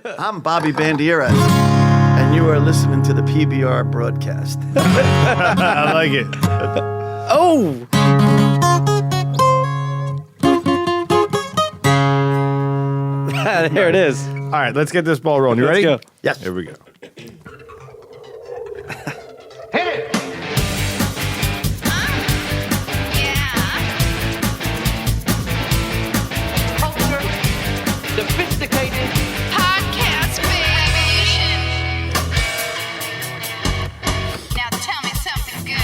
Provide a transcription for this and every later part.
I'm Bobby Bandiera, and you are listening to the PBR broadcast. I like it. Oh! There it is. All right, let's get this ball rolling. You Let's ready? go. Yes. Here we go. Sophisticated podcast, baby. Now tell me something good.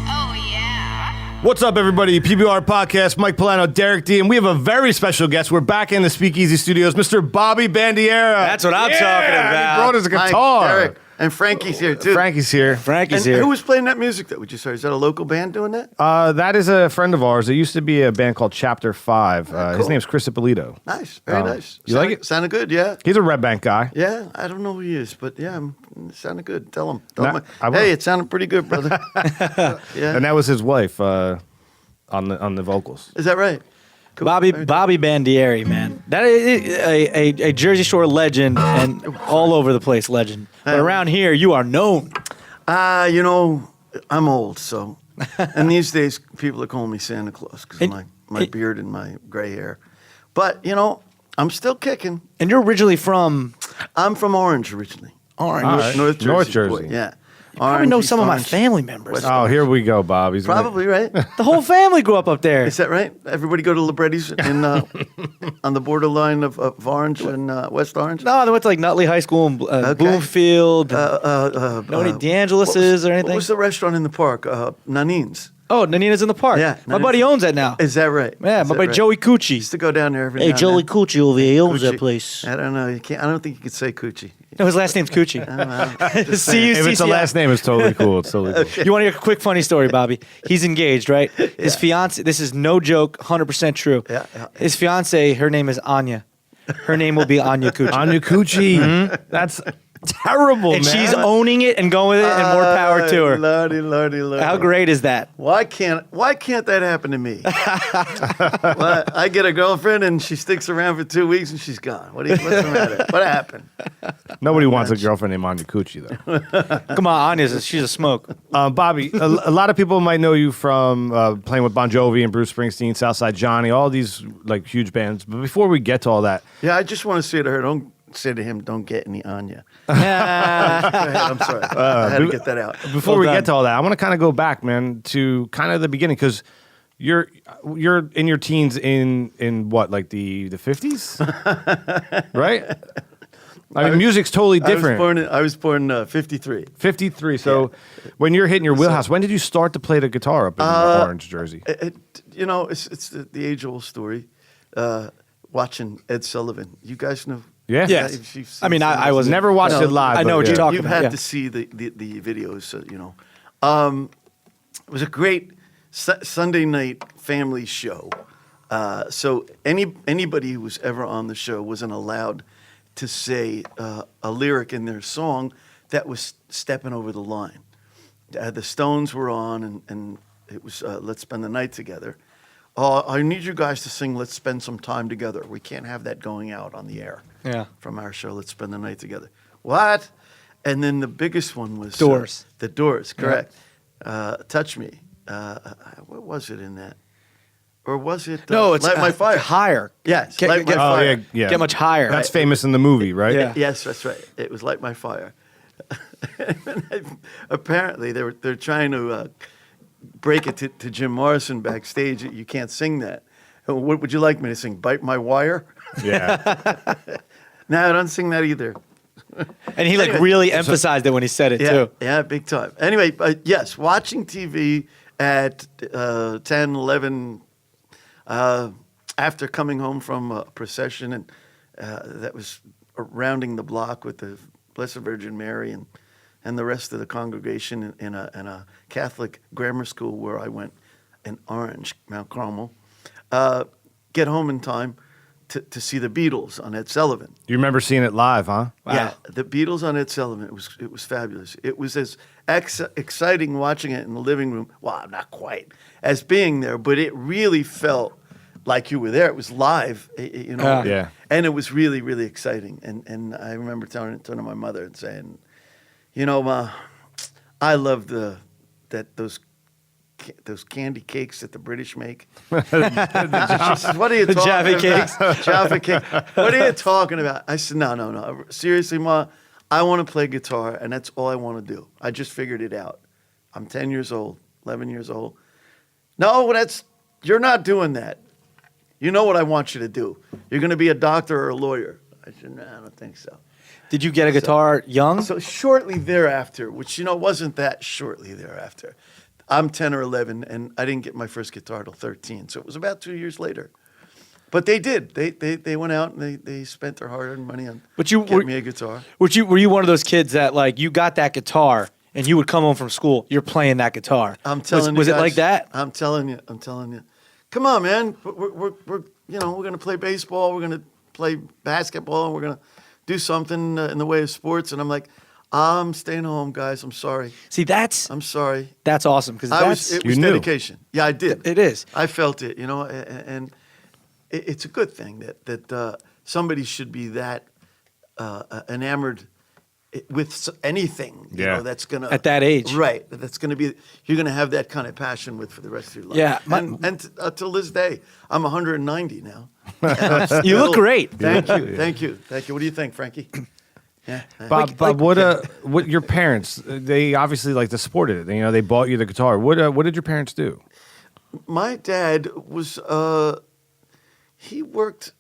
Oh, yeah. What's up, everybody? PBR Podcast, Mike Polano, Derek D, and we have a very special guest. We're back in the Speakeasy studios, Mr. Bobby Bandiera. That's what I'm talking about. He brought his Mike, guitar. Derek, and Frankie's here, too. Frankie's here. Frankie's And here. who was playing that music that we just heard? Is that a local band doing that? That is a friend of ours. There used to be a band called Chapter 5. His cool. name's Chris Ippolito. Nice. Very nice. You like it? Sounded good, yeah. He's a Red Bank guy. Yeah, I don't know who he is, but yeah, it sounded good. Tell him. I will. Hey, it sounded pretty good, brother. Yeah. And that was his wife on the vocals. Is that right? Cool. Bobby Very Bandieri, man. That is a Jersey Shore legend and all over the place legend. But around here, you are known. You know, I'm old, so. And these days, people are calling me Santa Claus because of my beard and my gray hair. But, you know, I'm still kicking. And you're originally from I'm from Orange originally. Orange. All right. North Jersey. North Jersey. Boy, yeah. I know East some of my Orange. family members. West- Oh, here we go, Bob. He's Probably, right? The whole family grew up there. Is that right? Everybody go to Libretti's in, on the borderline of Orange and West Orange? No, they went to like Nutley High School in Bloomfield. Know any D'Angelo's or anything? What was the restaurant in the park? Nanine's. Oh, Nanina's in the park. Yeah, My buddy owns that now. Is that right? Yeah, Is my that buddy right? Joey Cucci. Used to go down there every Hey, now and Joey then. Coochie over here. He owns Coochie. that place. I don't know. You can't. I don't think you could say Coochie. No, his last name's Cucci. Just saying. If it's a last name, it's totally cool. It's totally cool. You want to hear a quick funny story, Bobby? He's engaged, right? His fiance, this is no joke, 100% true. Yeah. His fiance, her name is Anya. Her name will be Anya Cucci. Anya Cucci. That's terrible, And man. she's owning it and going with it, and more power to her. Lordy. How great is that? Why can't that happen to me? Well, I get a girlfriend and she sticks around for 2 weeks and she's gone. What's the matter? What happened? Nobody wants a girlfriend named Anya Cucci, though. Come on, she's a smoke. Bobby, a lot of people might know you from playing with Bon Jovi and Bruce Springsteen, Southside Johnny, all these like huge bands. But before we get to all that, Yeah, I just want to say to her, don't say to him, don't get any Anya. Go ahead, I'm sorry. I had to get that out. before Well we done. get to all that, I want to kind of go back, man, to kind of the beginning because you're in your teens in what, like the 50s, right? I mean, music's totally different. I was born 53. 53. So when you're hitting your wheelhouse, when did you start to play the guitar up in Orange, Jersey? It's the age-old story. Watching Ed Sullivan. You guys know? Yeah. Yes. If you've seen I mean, some of I this. was Never watched it live. I know but what you're yeah. talking You've about. had yeah. to see the videos, It was a great Sunday night family show. So anybody who was ever on the show wasn't allowed to say a lyric in their song that was stepping over the line. The Stones were on, and it was Let's Spend the Night Together. I need you guys to sing Let's Spend Some Time Together. We can't have that going out on the air. Yeah. From our show, Let's Spend the Night Together. What? And then the biggest one was Doors. The Doors, correct. Touch Me. What was it in that? Or was it No, it's Light My Fire? higher. Yes, Get- Light get- My Oh, Fire. yeah. Get much higher. That's famous in the movie, right? Yeah. Yes, that's right. It was Light My Fire. Apparently, they're trying to break it to Jim Morrison backstage. You can't sing that. What would you like me to sing? Bite My Wire? Yeah. No, I don't sing that either. And he like really emphasized it when he said it Yeah, too. yeah, big time. Anyway, yes, watching TV at 10, 11, after coming home from a procession and that was rounding the block with the Blessed Virgin Mary and the rest of the congregation in a Catholic grammar school where I went in Orange, Mount Carmel. Get home in time to see the Beatles on Ed Sullivan. You remember seeing it live, huh? Wow. Yeah, the Beatles on Ed Sullivan. It was fabulous. It was as exciting watching it in the living room. Well, not quite as being there, but it really felt like you were there. It was live, you know. Yeah. And it was really, really exciting. And I remember turning to my mother and saying, you know, Ma, I love those candy cakes that the British make. She says, what are you talking Jaffa about? cakes. Jaffa cake. What are you talking about? I said, no. Seriously, Ma, I want to play guitar, and that's all I want to do. I just figured it out. I'm 10 years old, 11 years old. No, you're not doing that. You know what I want you to do. You're going to be a doctor or a lawyer. I said, no, I don't think so. Did you get a guitar young? So shortly thereafter, which, you know, wasn't that shortly thereafter, I'm 10 or 11, and I didn't get my first guitar till 13. So it was about 2 years later. But they did. They went out and they spent their hard-earned money on getting me a guitar. Were you one of those kids that, like, you got that guitar and you would come home from school, you're playing that guitar? I'm telling you, was it guys, like that? I'm telling you. Come on, man. We're going to play baseball. We're going to play basketball. And we're going to do something in the way of sports. And I'm like, I'm staying home, guys. I'm sorry. See, I'm sorry. That's awesome because it was dedication. Yeah, I did. It is. I felt it, you know, and it's a good thing that somebody should be that enamored with anything, you know, that's gonna at that age, right? That's gonna be you're gonna have that kind of passion with for the rest of your life. Yeah, and till this day, I'm 190 now. You look great. Thank you. What do you think, Frankie? Yeah. Bob, what your parents? They obviously like supported it. You know, they bought you the guitar. What did your parents do? My dad was he worked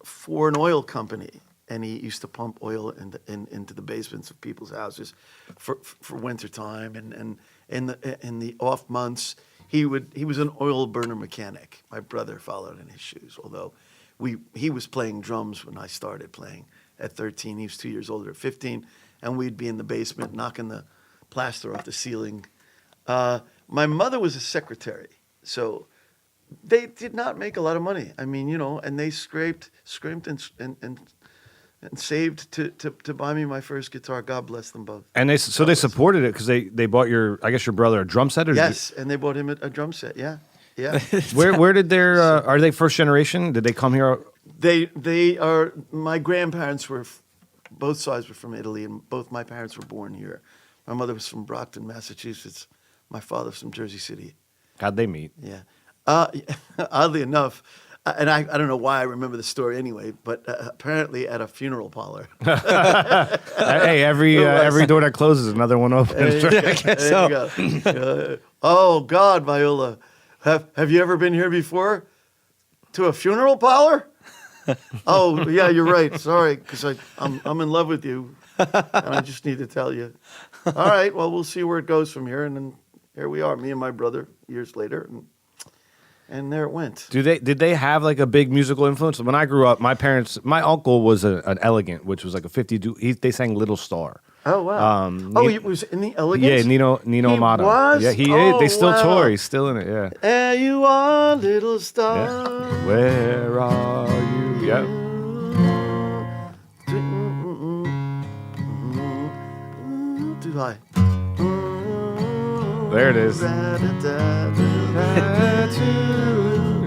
for an oil company. And he used to pump oil into the basements of people's houses for winter time, and in the off months he was an oil burner mechanic. My brother followed in his shoes, although he was playing drums when I started playing at 13. He was 2 years older at 15, and we'd be in the basement knocking the plaster off the ceiling. My mother was a secretary, so they did not make a lot of money. I mean, you know, and they scraped and saved to buy me my first guitar. God bless them both. And they supported it because they bought your brother a drum set. Or yes, and they bought him a drum set. Yeah. Where did their are they first generation? Did they come here? They are. My grandparents were both sides were from Italy, and both my parents were born here. My mother was from Brockton, Massachusetts. My father's from Jersey City. How'd they meet? Yeah. Oddly enough. And I don't know why I remember the story anyway, but apparently at a funeral parlor. Hey, every door that closes, another one opens. There you go. Oh God, Viola, have you ever been here before? To a funeral parlor? Oh yeah, you're right. Sorry, because I'm in love with you, and I just need to tell you. All right, well we'll see where it goes from here, and then here we are, me and my brother, years later. And there it went. Did they have like a big musical influence? When I grew up, my uncle was an elegant, which was like a 50. They sang Little Star. Oh wow! He was in the Elegance. Yeah, Nino Amato. Was? Yeah, they still wow. tour. He's still in it. Yeah. There you are, little star. Yeah. Where are you? Yeah. Too high. There it is.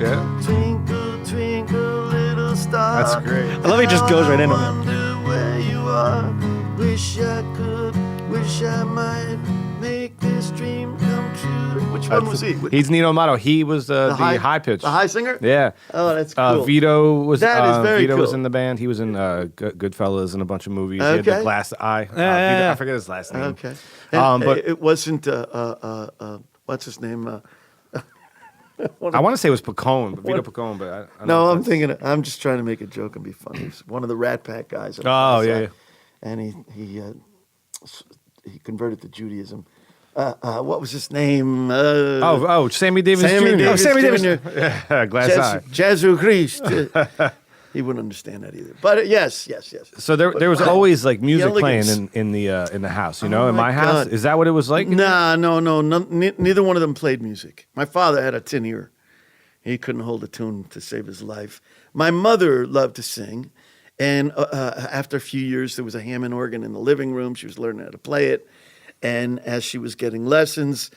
Yeah. Twinkle, twinkle, little star. That's great. I love he just goes right into it. Wonder where you are. Wish I could. Wish I might make this dream come true. Which one was he? He's Nino Amato. He was the high pitch. The high singer? Yeah. Oh, that's cool. Vito was. That is very Vito cool. was in the band. He was in Goodfellas and a bunch of movies. He Okay. had the glass eye. Yeah. I forget his last name. Okay. And, but it wasn't. What's his name? I want to say it was Pacone, but Vito Pacone, but I don't know No, if I'm that's- thinking. I'm just trying to make a joke and be funny. He's one of the Rat Pack guys. Oh, yeah. And he converted to Judaism. What was his name? Sammy Davis Sammy Jr. Davis Sammy Davis. Jr. Yeah, glass eye. Jesu Christ. He wouldn't understand that either. But yes. So there was always like music playing Elegance. in the house. You know, in my my house, God. is that what it was like? No. Neither one of them played music. My father had a tin ear. He couldn't hold a tune to save his life. My mother loved to sing. And after a few years, there was a Hammond organ in the living room. She was learning how to play it. And as she was getting lessons,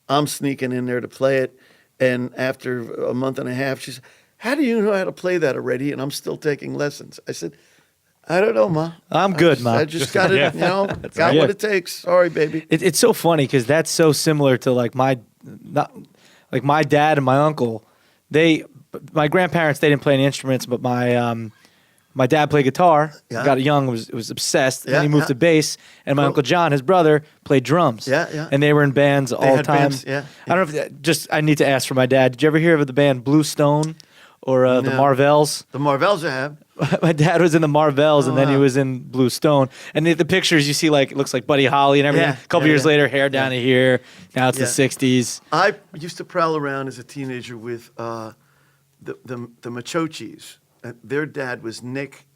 I'm sneaking in there to play it. And after a month and a half, she said, how do you know how to play that already? And I'm still taking lessons. I said, I don't know, Ma. I'm good, Ma. I just got it, Yeah. got right. what it takes. Sorry, baby. It's so funny because that's so similar to like my dad and my uncle. My grandparents, they didn't play any instruments, but my dad played guitar. Yeah. Got young, was obsessed. Yeah, Then he moved yeah. to bass, and my Cool. Uncle John, his brother, played drums. Yeah, yeah. And they were in bands all the had time. bands, yeah. I don't know if I need to ask for my dad. Did you ever hear of the band Blue Stone or the No. Marvels? The Marvells I have. My dad was in the Marvels, and then he wow. was in Blue Stone. And the pictures you see, like, it looks like Buddy Holly and everything. Yeah, A couple yeah, years yeah. later, hair down to here. Now it's Yeah. the 60s. I used to prowl around as a teenager with the Machochis. Their dad was Nick,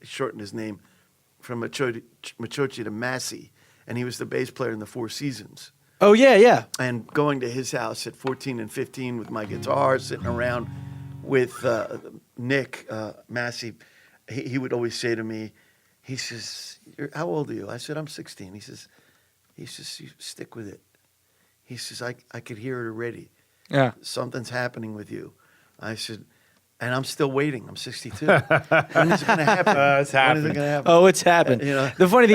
shortened his name from Machochi to Massey, and he was the bass player in the Four Seasons. Oh, yeah, yeah. And going to his house at 14 and 15 with my guitar, sitting around with Nick Massey, he would always say to me, he says, how old are you? I said, I'm 16. He says, you stick with it. He says, I could hear it already. Yeah. Something's happening with you. I said, and I'm still waiting. I'm 62. When is it going to happen? It's When is happened. it going to happen? Oh, it's happened. You know. The funny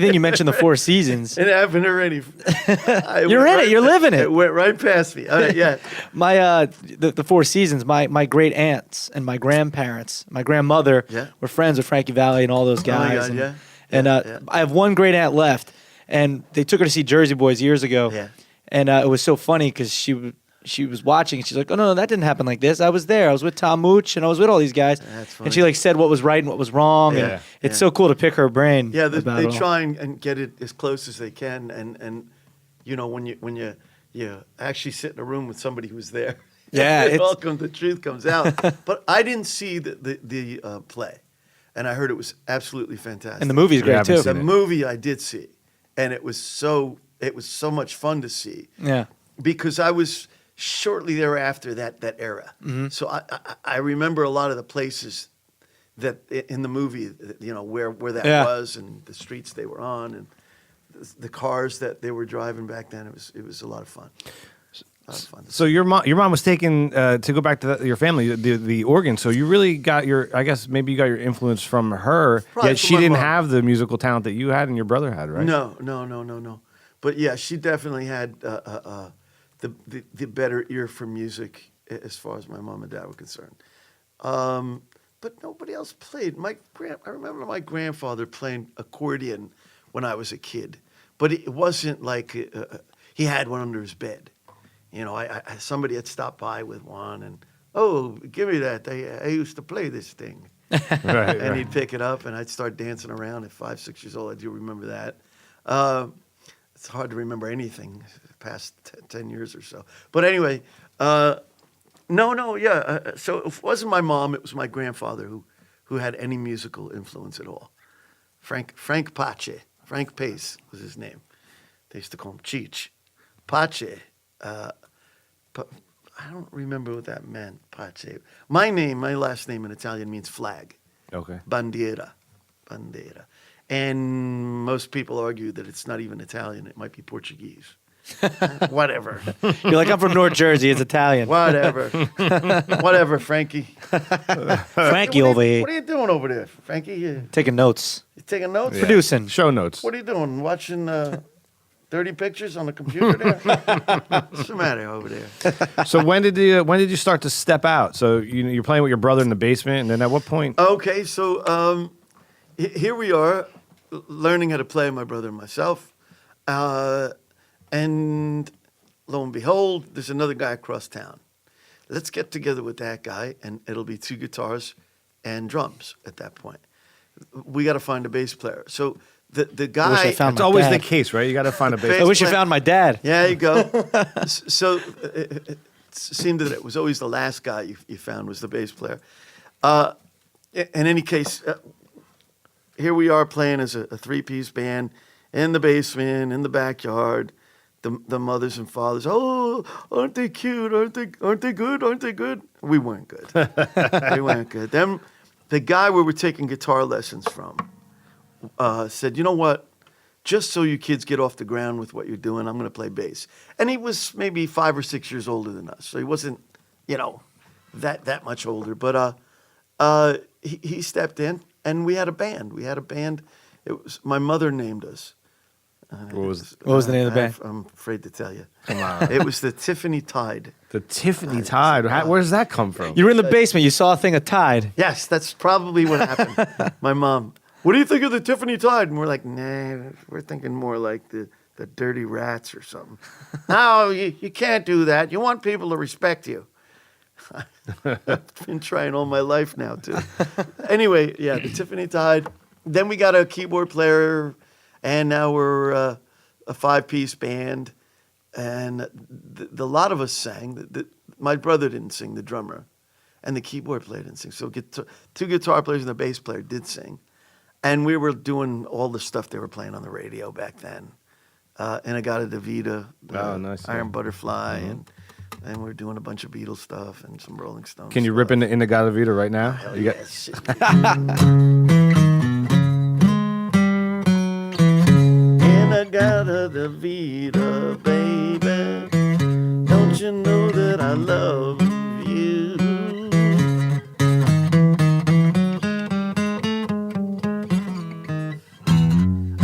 thing, you mentioned the Four Seasons. It happened already. You're in it. You're living it. It went right past me. Yeah. My the Four Seasons. My great aunts and my grandparents, my grandmother Yeah. were friends with Frankie Valli and all those Oh, guys. my God, and yeah. and Yeah. I have one great aunt left, and they took her to see Jersey Boys years ago. Yeah. And it was so funny because she was watching and she's like, oh no, that didn't happen like this. I was there. I was with Tom Mooch and I was with all these guys. That's And she funny. like said what was right and what was wrong. Yeah, And it's yeah. so cool to pick her brain. Yeah, about they it all. try and get it as close as they can, and you know when you actually sit in a room with somebody who's there, Yeah, it's- the truth comes out. But I didn't see the play, and I heard it was absolutely fantastic. And the movie's Yeah, I great haven't too. seen the it. movie I did see, and it was so much fun to see Yeah. because I was shortly thereafter that era. Mm-hmm. So I remember a lot of the places that in the movie, you know, where that Yeah. was and the streets they were on and the cars that they were driving back then. It was a lot of fun. A lot of fun. So your mom was taken to go back to your family, the organ. So you really got I guess maybe you got your influence from her. Probably Yet from she my didn't mom. have the musical talent that you had and your brother had, right? No. But yeah, she definitely had the better ear for music as far as my mom and dad were concerned. But nobody else played. I remember my grandfather playing accordion when I was a kid, but it wasn't like he had one under his bed. You know, somebody had stopped by with one, and give me that. I used to play this thing, Right, and he'd pick it up, and I'd start dancing around at 5, 6 years old. I do remember that. It's hard to remember anything past 10 years or so. But anyway, yeah. So it wasn't my mom; it was my grandfather who had any musical influence at all. Frank Pace, Frank Pace was his name. They used to call him Cheech. Pace. I don't remember what that meant. Pace. My last name in Italian means flag. Okay. Bandiera. And most people argue that it's not even Italian. It might be Portuguese. Whatever. You're like, I'm from North Jersey. It's Italian. Whatever. Whatever, Frankie. Frankie over here. What are you doing over there, Frankie? You Taking notes. taking notes? Producing. Show notes. What are you doing? Watching dirty pictures on the computer there? What's the matter over there? So when did you start to step out? So you're playing with your brother in the basement, and then at what point? Okay, so here we are, learning how to play, my brother and myself. And lo and behold, there's another guy across town. Let's get together with that guy, and it'll be 2 guitars and drums at that point. We got to find a bass player. So the guy... I found It's my always dad. the case, right? You got to find a bass. I wish you found my dad. Yeah, you go. So it seemed that it was always the last guy you found was the bass player. In any case, here we are playing as a 3-piece band in the basement, in the backyard. The mothers and fathers, aren't they cute? Aren't they good? Aren't they good? We weren't good. We weren't good. Then the guy we were taking guitar lessons from said, you know what? Just so you kids get off the ground with what you're doing, I'm going to play bass. And he was maybe 5 or 6 years older than us, so he wasn't, that much older. But he stepped in, and we had a band. It was my mother named us. What was the name of the band? I'm afraid to tell you. Come on. It was the Tiffany Tide. The Tiffany Tide? Where does that come from? You were in the basement. You saw a thing of Tide. Yes, that's probably what happened. My mom, what do you think of the Tiffany Tide? And we're like, nah, we're thinking more like the Dirty Rats or something. No, you can't do that. You want people to respect you. I've been trying all my life now, too. Anyway, yeah, the Tiffany Tide. Then we got a keyboard player, and now we're a 5-piece band. And a lot of us sang. My brother didn't sing, the drummer, and the keyboard player didn't sing. So 2 guitar players and the bass player did sing. And we were doing all the stuff they were playing on the radio back then. Inagata Davida, nice, Iron yeah. Butterfly, and we're doing a bunch of Beatles stuff and some Rolling Stones. Can you rip into Inagata Vita right now? Hell You got- yes. Inagata Davida, baby, don't you know that I love you?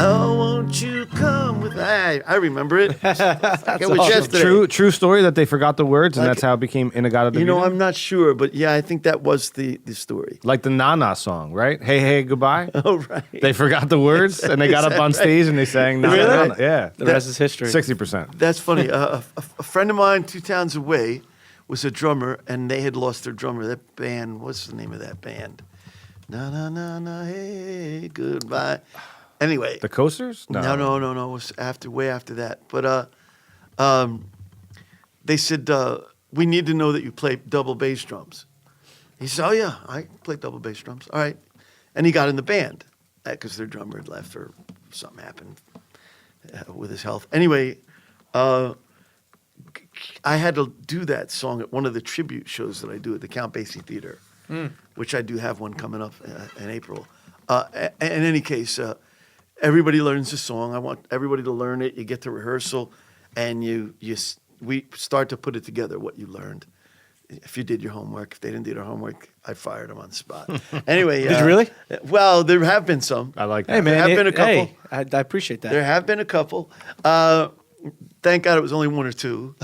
Oh, won't you come with I remember it. Like it was yesterday. True story that they forgot the words, and Like- that's how it became Inagata Vita? You know, I'm not sure, but yeah, I think that was the story. Like the Nana song, right? Hey, hey, goodbye. Oh, right. They forgot the words, and they got up on stage and they sang Nana, Really? Nana. Yeah. The rest is history. 60%. That's funny. A friend of mine 2 towns away was a drummer, and they had lost their drummer. That band, what's the name of that band? Na na na na, hey, goodbye. Anyway, The Coasters? no. It was way after that. But they said we need to know that you play double bass drums. He said, "Oh yeah, I play double bass drums. All right," and he got in the band because their drummer had left or something happened with his health. Anyway, I had to do that song at one of the tribute shows that I do at the Count Basie Theater, which I do have one coming up in April. In any case, everybody learns the song. I want everybody to learn it. You get to rehearsal, and we start to put it together, what you learned. If you did your homework. If they didn't do their homework, I fired them on the spot. Anyway. Did you really? Well, there have been some. I like that. Hey, man. There have been a couple. Hey, I appreciate that. There have been a couple. Thank God it was only 1 or 2.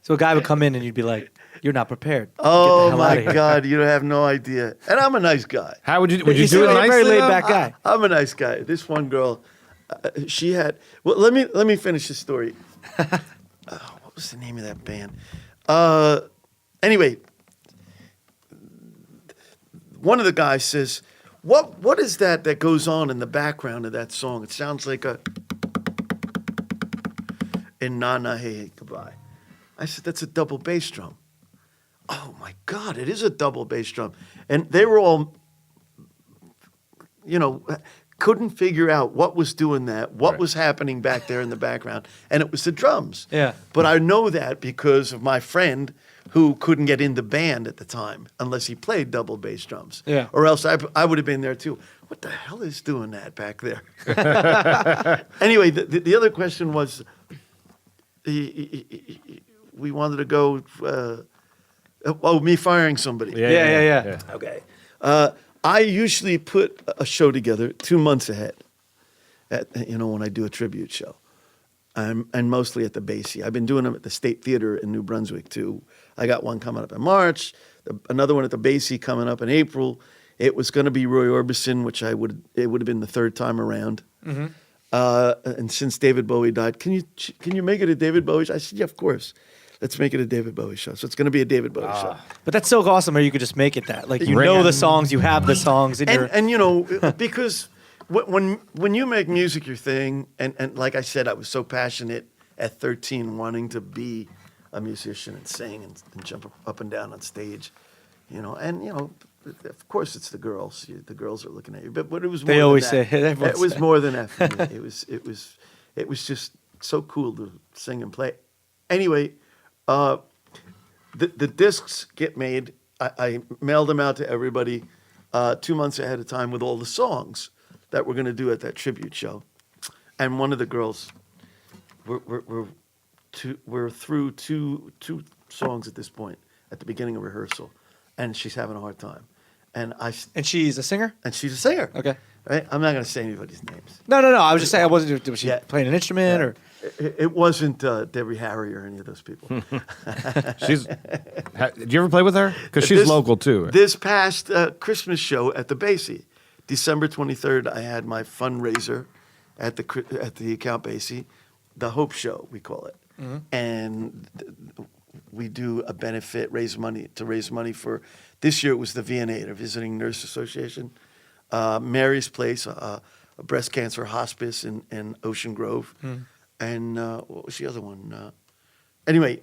So a guy would come in and you'd be like, "You're not prepared. Get the Oh, hell my outta here." God. You have no idea. And I'm a nice guy. How would you You do seem it like a nicely? very laid though? back guy. I'm a nice guy. This one girl, she had. Well, let me finish the story. What was the name of that band? Anyway, one of the guys says, "What is that goes on in the background of that song? It sounds like a in Na Na Hey Hey Goodbye." I said, "That's a double bass drum." Oh my God, it is a double bass drum, and they were all, couldn't figure out what was doing that, what Right. was happening back there in the background, and it was the drums. Yeah. But I know that because of my friend who couldn't get in the band at the time unless he played double bass drums. Yeah. Or else I would have been there too. What the hell is doing that back there? Anyway, the other question was, we wanted to go. Me firing somebody. Yeah. Okay. I usually put a show together 2 months ahead, when I do a tribute show, and mostly at the Basie. I've been doing them at the State Theater in New Brunswick too. I got one coming up in March, another one at the Basie coming up in April. It was going to be Roy Orbison, which it would have been the 3rd time around. Mm-hmm. And since David Bowie died, can you make it a David Bowie show? I said, yeah, of course. Let's make it a David Bowie show. So it's going to be a David Bowie show. But that's so awesome how you could just make it that. Like, you Right. know the songs, you have the songs. And because when you make music your thing, and like I said, I was so passionate at 13 wanting to be a musician and sing and jump up and down on stage, of course it's the girls. The girls are looking at you, but it was more They than always that. say- everyone it was says. more than that for me. It was just so cool to sing and play. Anyway, the discs get made. I mailed them out to everybody 2 months ahead of time with all the songs that we're going to do at that tribute show. And one of the girls, we're through two songs at this point at the beginning of rehearsal. and she's having a hard time. And And she's a singer? and she's a singer. Okay. Right? I'm not going to say anybody's names. No. I was just saying, was she Yeah. playing an instrument or? It wasn't Debbie Harry or any of those people. Did you ever play with her? Because she's local too. This past Christmas show at the Basie, December 23rd, I had my fundraiser at the Count Basie, the Hope Show, we call it. And we do a benefit, raise money for, this year it was the VNA, the Visiting Nurse Association, Mary's Place, a breast cancer hospice in Ocean Grove. And what was the other one? Anyway,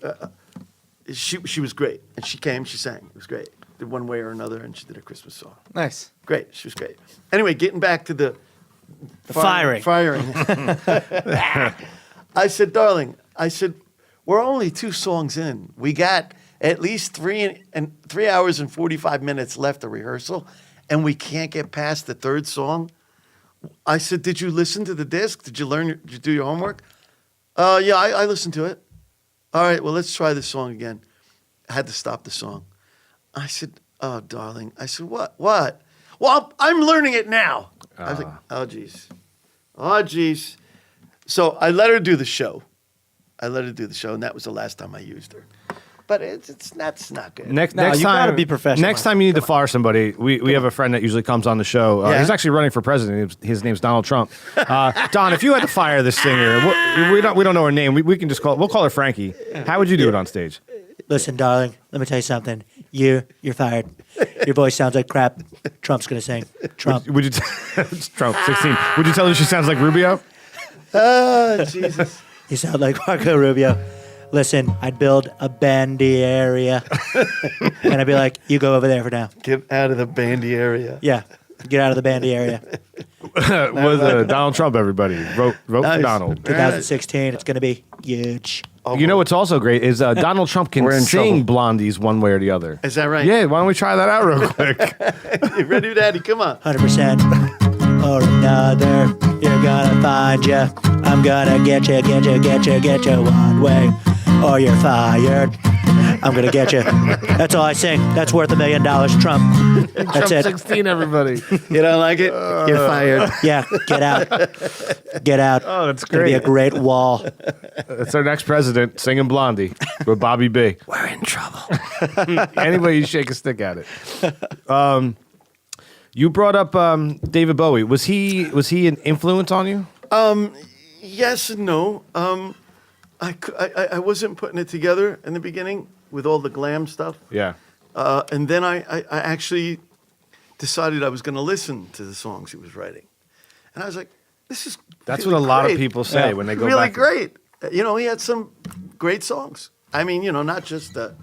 she was great. And she came, she sang. It was great. Did one way or another, and she did a Christmas song. Nice. Great. She was great. Anyway, getting back to the firing. I said, darling, we're only 2 songs in. We got at least 3 hours and 45 minutes left of rehearsal, and we can't get past the 3rd song. I said, did you listen to the disc? Did you do your homework? Yeah, I listened to it. All right, well, let's try this song again. I had to stop the song. I said, oh, darling. I said, what? What? Well, I'm learning it now. I was like, oh, geez. Oh, geez. So I let her do the show. And that was the last time I used her. But that's not good. Next you time, gotta be professional. Next time you need to fire somebody, we have a friend that usually comes on the show. Yeah? He's actually running for president. His name's Donald Trump. Don, if you had to fire this singer, we don't know her name. We can just we'll call her Frankie. How would you do it on stage? Listen, darling, let me tell you something. You're fired. Your voice sounds like crap. Trump's gonna sing. Trump. Would you it's Trump 16? Would you tell her she sounds like Rubio? Oh, Jesus. You sound like Marco Rubio. Listen, I'd build a Bandiera, and I'd be like, you go over there for now. Get out of the bandy area. Yeah, get out of the Bandiera. Was Donald Trump, everybody. Vote for Nice. Donald. 2016, it's gonna be huge. You know what's also great is Donald Trump can We're in sing trouble. Blondies one way or the other. Is that right? Yeah, why don't we try that out real quick? You ready, Daddy? Come on. 100% or another. You're gonna find ya. I'm gonna get you one way, or you're fired. I'm gonna get you. That's all I sing. That's worth $1 million. Trump. That's Trump it. 16, everybody. You don't like it? You're fired. Yeah, get out. Get out. Oh, that's It's gonna be a great. great wall. That's our next president singing Blondie with Bobby B. We're in trouble. Anybody you shake a stick at it. You brought up David Bowie. Was he an influence on you? Yes and no. I wasn't putting it together in the beginning with all the glam stuff. Yeah. And then I actually decided I was going to listen to the songs he was writing. And I was like, this is That's really what a lot of great. people say when they go really back. great. He had some great songs. I mean, not just the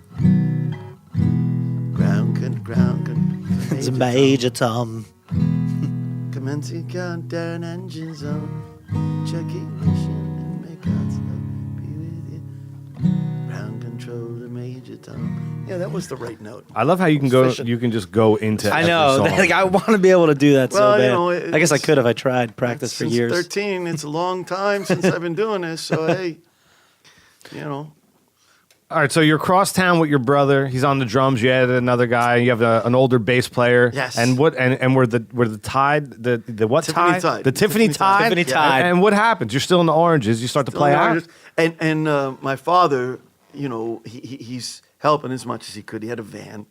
ground. It's a major Tom. Commencing countdown engines on. Check ignition and make God's love be with you. Ground control the major tom. Yeah, that was the right note. I love how you can go. Efficient. You can just go into. I every know. song. Like, I want to be able to do that Well, so bad. I guess I it's- could if I tried practice for Since years. 13, it's a long time since I've been doing this. So hey, All right, so you're across town with your brother. He's on the drums. You added another guy. You have an older bass player. Yes. And what? And we're the Tide. The what Tiffany Tide? Tide. The Tiffany Tide. Tiffany Tide. And what happens? You're still in the oranges. You start to play out. And my father, he's helping as much as he could. He had a van.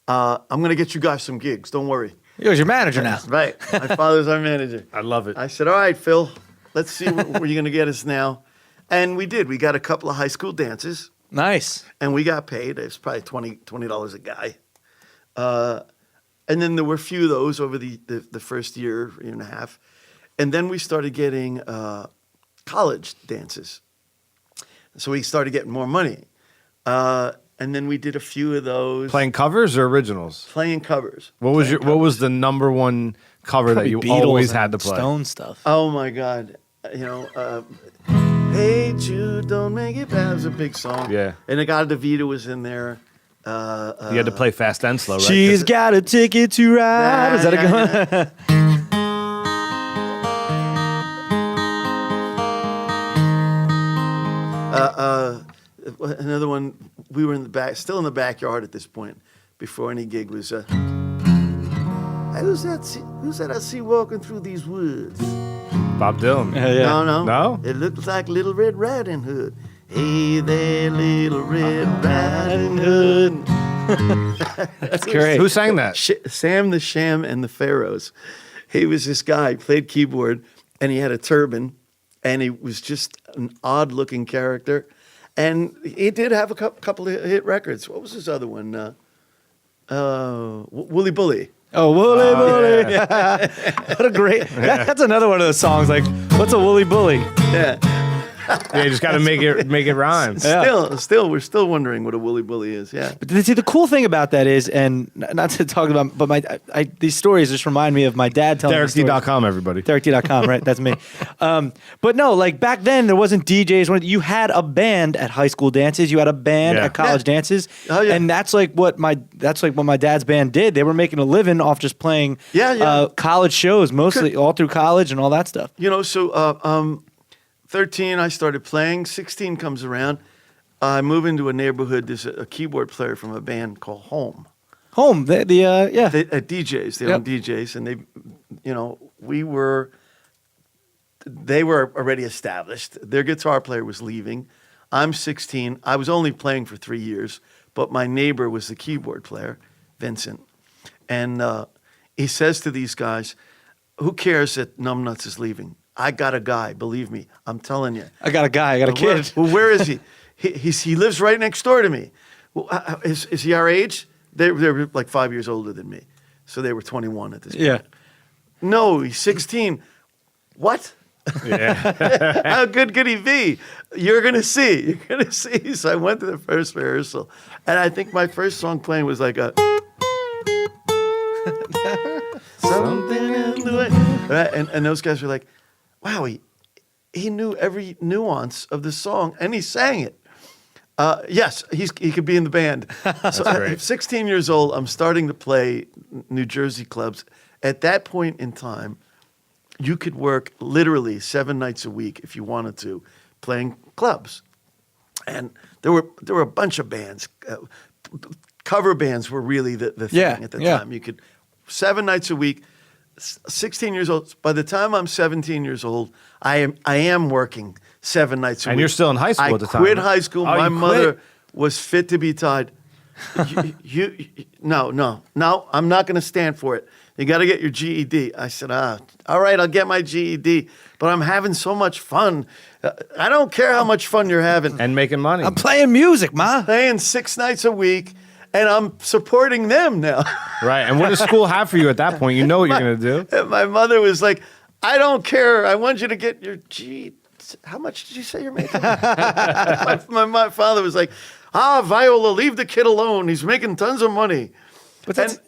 I'm going to get you guys some gigs. Don't worry. He was your manager now. Right. My father's our manager. I love it. I said, all right, Phil, let's see where you're going to get us now. And we did. We got a couple of high school dances, Nice. and we got paid. It was probably $20 a guy. And then there were a few of those over the first year and a half. And then we started getting college dances. So we started getting more money. And then we did a few of those. Playing covers or originals? Playing covers. What was the number one cover that you Beatles always and had to play? Stone stuff. Oh my God. Hey Jude, don't make it bad. It was a big song. Yeah. And the God DeVita was in there. You had to play fast and slow, right? She's got a ticket to ride. Is that a Another one, we were in the back, still in the backyard at this point, before any gig was, who's that I see walking through these woods? Bob Dylan. No, no. No? It looks like Little Red Riding Hood. Hey there, Little Red Riding Hood. That's great. Who sang that? Sam the Sham and the Pharaohs. He was this guy, played keyboard, and he had a turban, and he was just an odd-looking character. And he did have a couple of hit records. What was his other one? Wooly Bully. Oh, Wooly Bully. yeah. What a great. That's another one of those songs. Like, what's a Wooly Bully? Yeah. Yeah, you just got to make it rhyme. Still, we're still wondering what a Wooly Bully is. Yeah. But see, the cool thing about that is, and not to talk about, but these stories just remind me of my dad telling me stories. DerekD.com, everybody. DerekD.com, right? That's me. But no, like back then, there wasn't DJs. You had a band at high school dances. You had a band at college dances. Oh, yeah. And that's like what my dad's band did. They were making a living off just playing college shows, mostly all through college and all that stuff. You know, so 13, I started playing. 16 comes around. I move into a neighborhood. There's a keyboard player from a band called Home. Home, They, at DJs, they own DJs, and they were already established. Their guitar player was leaving. I'm 16. I was only playing for 3 years, but my neighbor was the keyboard player, Vincent. And he says to these guys, who cares that Numbnuts is leaving? I got a guy, believe me. I'm telling you. I got a guy. I got a kid. Where is he? He lives right next door to me. Well, is he our age? They were like 5 years older than me. So they were 21 at this point. Yeah. No, he's 16. What? Yeah. How good could he be? You're going to see. You're going to see. So I went to the first rehearsal. And I think my first song playing was like a... something in the way. Right? And those guys were like, wow, he knew every nuance of the song, and he sang it. Yes, he could be in the band. So great. at 16 years old, I'm starting to play New Jersey clubs. At that point in time, you could work literally 7 nights a week if you wanted to, playing clubs. And there were a bunch of bands. Cover bands were really the thing at the time. You could 7 nights a week. 16 years old. By the time I'm 17 years old, I am working 7 nights a week. And you're still in high school at the time. I quit high school. Oh, My you mother quit? was fit to be tied. No, I'm not going to stand for it. You got to get your GED. I said, all right, I'll get my GED, but I'm having so much fun. I don't care how much fun you're having. And making money. I'm playing music, ma. Playing 6 nights a week, and I'm supporting them now. Right. And what does school have for you at that point? You know what you're going to do. And my mother was like, I don't care. I want you to get your GED. How much did you say you're making? my father was like, Viola, leave the kid alone. He's making tons of money.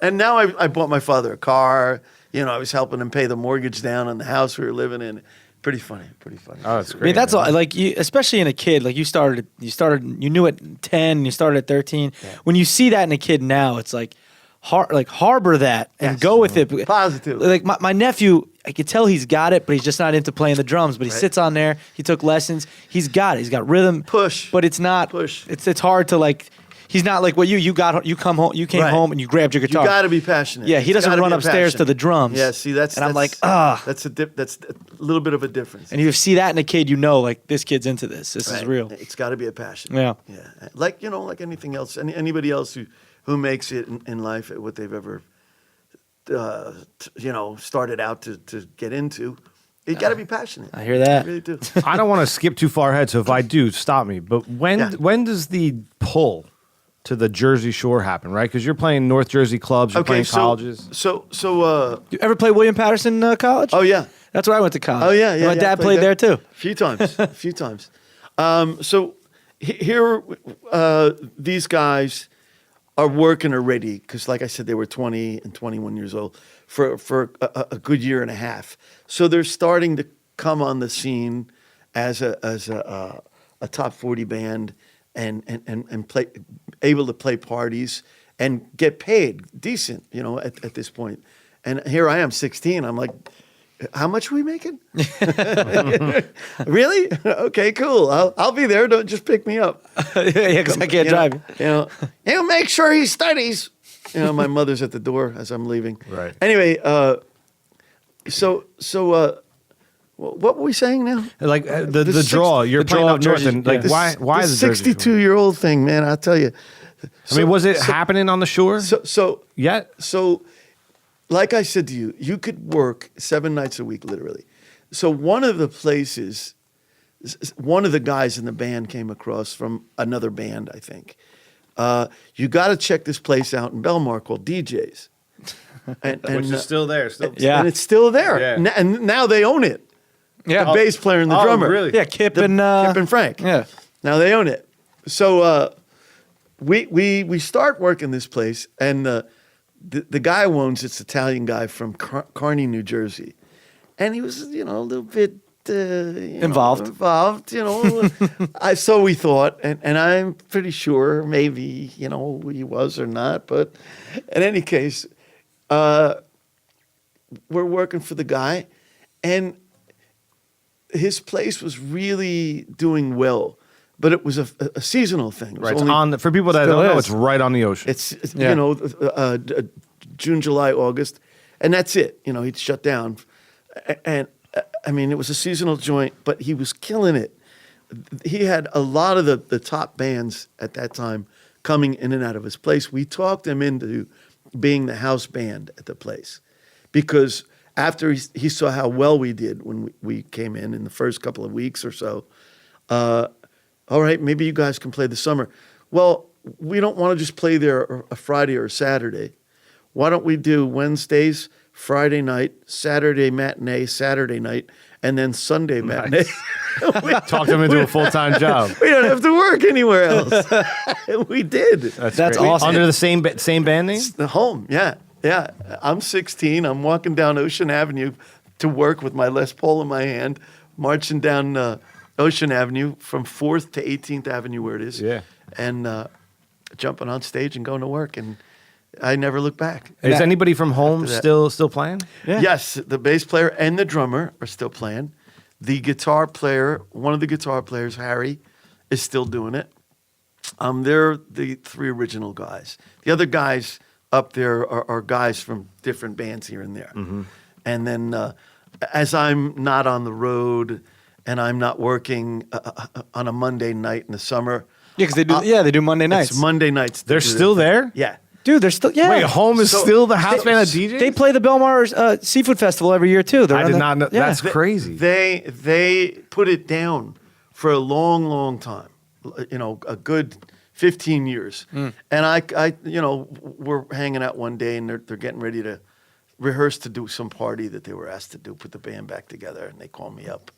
And now I bought my father a car. You know, I was helping him pay the mortgage down on the house we were living in. Pretty funny. Oh, that's great. I mean, that's all. Like you, especially in a kid. Like you started. You knew at 10. You started at 13. Yeah. When you see that in a kid now, it's like, harbor that and go with it. Positively. Like my nephew, I could tell he's got it, but he's just not into playing the drums. But he sits on there. He took lessons. He's got it. He's got rhythm. Push. But it's not. Push. It's hard to like. He's not like what you come home. You came home and you grabbed your guitar. You got to be passionate. Yeah, he doesn't run upstairs to the drums. Yeah, see, that's I'm like, that's a little bit of a difference. And you see that in a kid, you know, like this kid's into this. This is real. It's got to be a passion. Yeah. Like like anything else, anybody else who makes it in life at what they've ever started out to get into. You got to be passionate. I hear that. I really do. I don't want to skip too far ahead, so if I do, stop me. But when does the pull to the Jersey Shore happen, right? Because you're playing North Jersey clubs, you're playing colleges. So you ever play William Patterson College? Oh yeah, that's where I went to college. Oh yeah. My dad played there too. A few times. So here, these guys are working already because, like I said, they were 20 and 21 years old for a good year and a half. So they're starting to come on the scene as a top 40 band and play, able to play parties and get paid decent, at this point. And here I am, 16. I'm like, how much are we making? Really? Okay, cool. I'll be there. Don't just pick me up. Yeah, because I can't drive. He'll make sure he studies. my mother's at the door as I'm leaving. Right. Anyway, what were we saying now? Like the draw, you're playing up north, and like why the is the Jersey Shore? 62-year-old thing, man? I'll tell you. I mean, was it happening on the shore yet? So, like I said to you, you could work 7 nights a week, literally. So one of the places, one of the guys in the band came across from another band, I think. You got to check this place out in Belmar called DJs. Which is still there. Yeah. And it's still there. Yeah. And now they own it. Yeah. The bass player and the Oh, drummer. really? Yeah, Kip Kip and Frank. Yeah. Now they own it. So we start working this place, and the guy who owns it's Italian guy from Kearney, New Jersey, and he was a little bit Involved. So we thought, and I'm pretty sure maybe he was or not, but in any case, we're working for the guy, and his place was really doing well. But it was a seasonal thing. It was Right. only- For people that Still don't know, is. it's right on the ocean. It's Yeah. June, July, August, and that's it. He'd shut down, and I mean it was a seasonal joint, but he was killing it. He had a lot of the top bands at that time coming in and out of his place. We talked him into being the house band at the place because after he saw how well we did when we came in the first couple of weeks or so. All right, maybe you guys can play the summer. Well, we don't want to just play there a Friday or a Saturday. Why don't we do Wednesdays, Friday night, Saturday matinee, Saturday night, and then Sunday matinee? Talked him into a full-time job. We don't have to work anywhere else. We did. That's great. awesome. Under the same band name? The home, yeah. I'm 16. I'm walking down Ocean Avenue to work with my Les Paul in my hand, marching down Ocean Avenue from 4th to 18th Avenue, where it is. Yeah. And jumping on stage and going to work. And I never look back. Is anybody from home After still playing? Yeah. Yes, the bass player and the drummer are still playing. The guitar player, one of the guitar players, Harry, is still doing it. They're the 3 original guys. The other guys up there are guys from different bands here and there. Mm-hmm. And then as I'm not on the road and I'm not working on a Monday night in the summer. Yeah, because they do Monday nights. It's Monday nights. They're still there? Yeah. Dude, they're still Wait, home is So- still the house band of DJs? They play the Belmar Seafood Festival every year too. They're I on did the- not know. Yeah. That's crazy. They put it down for a long, long time. A good 15 years. And I we're hanging out one day and they're getting ready to rehearse to do some party that they were asked to do, put the band back together, and they called me up.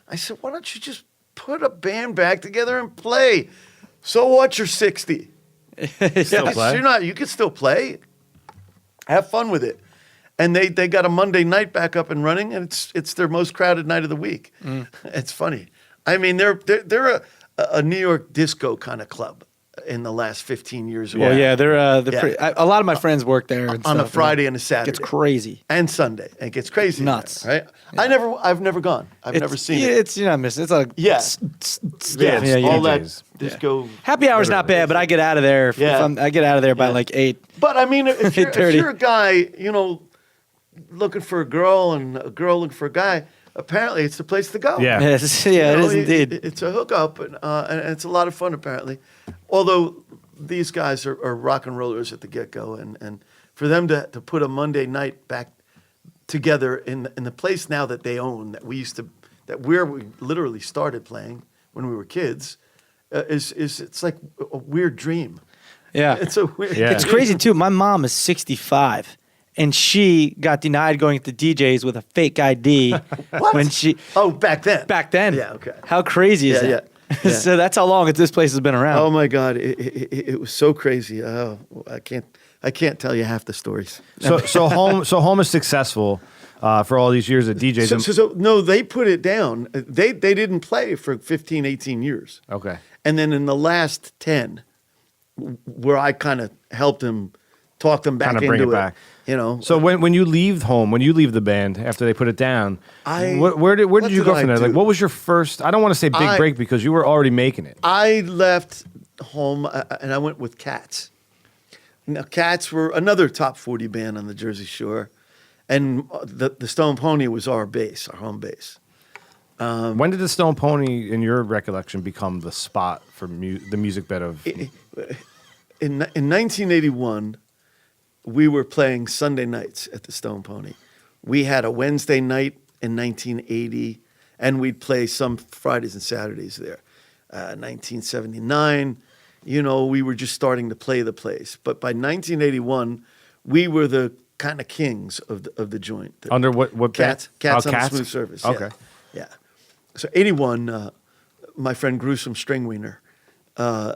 I said, why don't you just put a band back together and play? So what? You're 60. Still play? You're not. You can still play. Have fun with it. And they got a Monday night back up and running, and it's their most crowded night of the week. It's funny. I mean, they're a New York disco kind of club in the last 15 years. or Well, whatever. yeah, they're Yeah. pretty, a lot of my friends work there and On a stuff, Friday and and a Saturday. It's crazy. And Sunday. It gets crazy. Nuts. Right? I've never gone. I've never seen it. It's you're not missing. It's like Yeah. Yeah, yeah, all yeah. that disco. Happy hour's not bad, but I get out of there. Yeah. I get out of there by Yeah. like 8. But I mean, if you're 8:30. a guy, looking for a girl and a girl looking for a guy, apparently it's the place to go. Yeah. Yes, You yeah, it know, is indeed. It's a hookup, and it's a lot of fun, apparently. Although these guys are rock and rollers at the get-go, and for them to put a Monday night back together in the place now that they own, we literally started playing when we were kids, it's like a weird dream. Yeah. It's a weird. Yeah. It's crazy too. My mom is 65, and she got denied going to DJs with a fake ID What? when she Oh, back then. back then. Yeah, okay. How crazy is Yeah, that? yeah. So that's how long this place has been around. Oh my God, it was so crazy. Oh, I can't tell you half the stories. So home is successful for all these years at DJs. So no, they put it down. They didn't play for 15, 18 years. Okay. And then in the last 10, where I kind of helped them, talk them back Kinda into bring it it. back. So when you leave home, when you leave the band after they put it down, where did what you did go I from there? do? Like, what was your first? I don't want to say big break because you were already making it. I left home and I went with Cats. Now, Cats were another top 40 band on the Jersey Shore, and the Stone Pony was our base, our home base. When did the Stone Pony, in your recollection, become the spot for the music bed of? In 1981, we were playing Sunday nights at the Stone Pony. We had a Wednesday night in 1980, and we'd play some Fridays and Saturdays there. 1979, we were just starting to play the place. But by 1981, we were the kind of kings of the joint. Under what Cats? band? Cats Oh, on Cats? the Smooth Surface. Okay. Yeah. So 81, my friend Gruesome Stringwiener.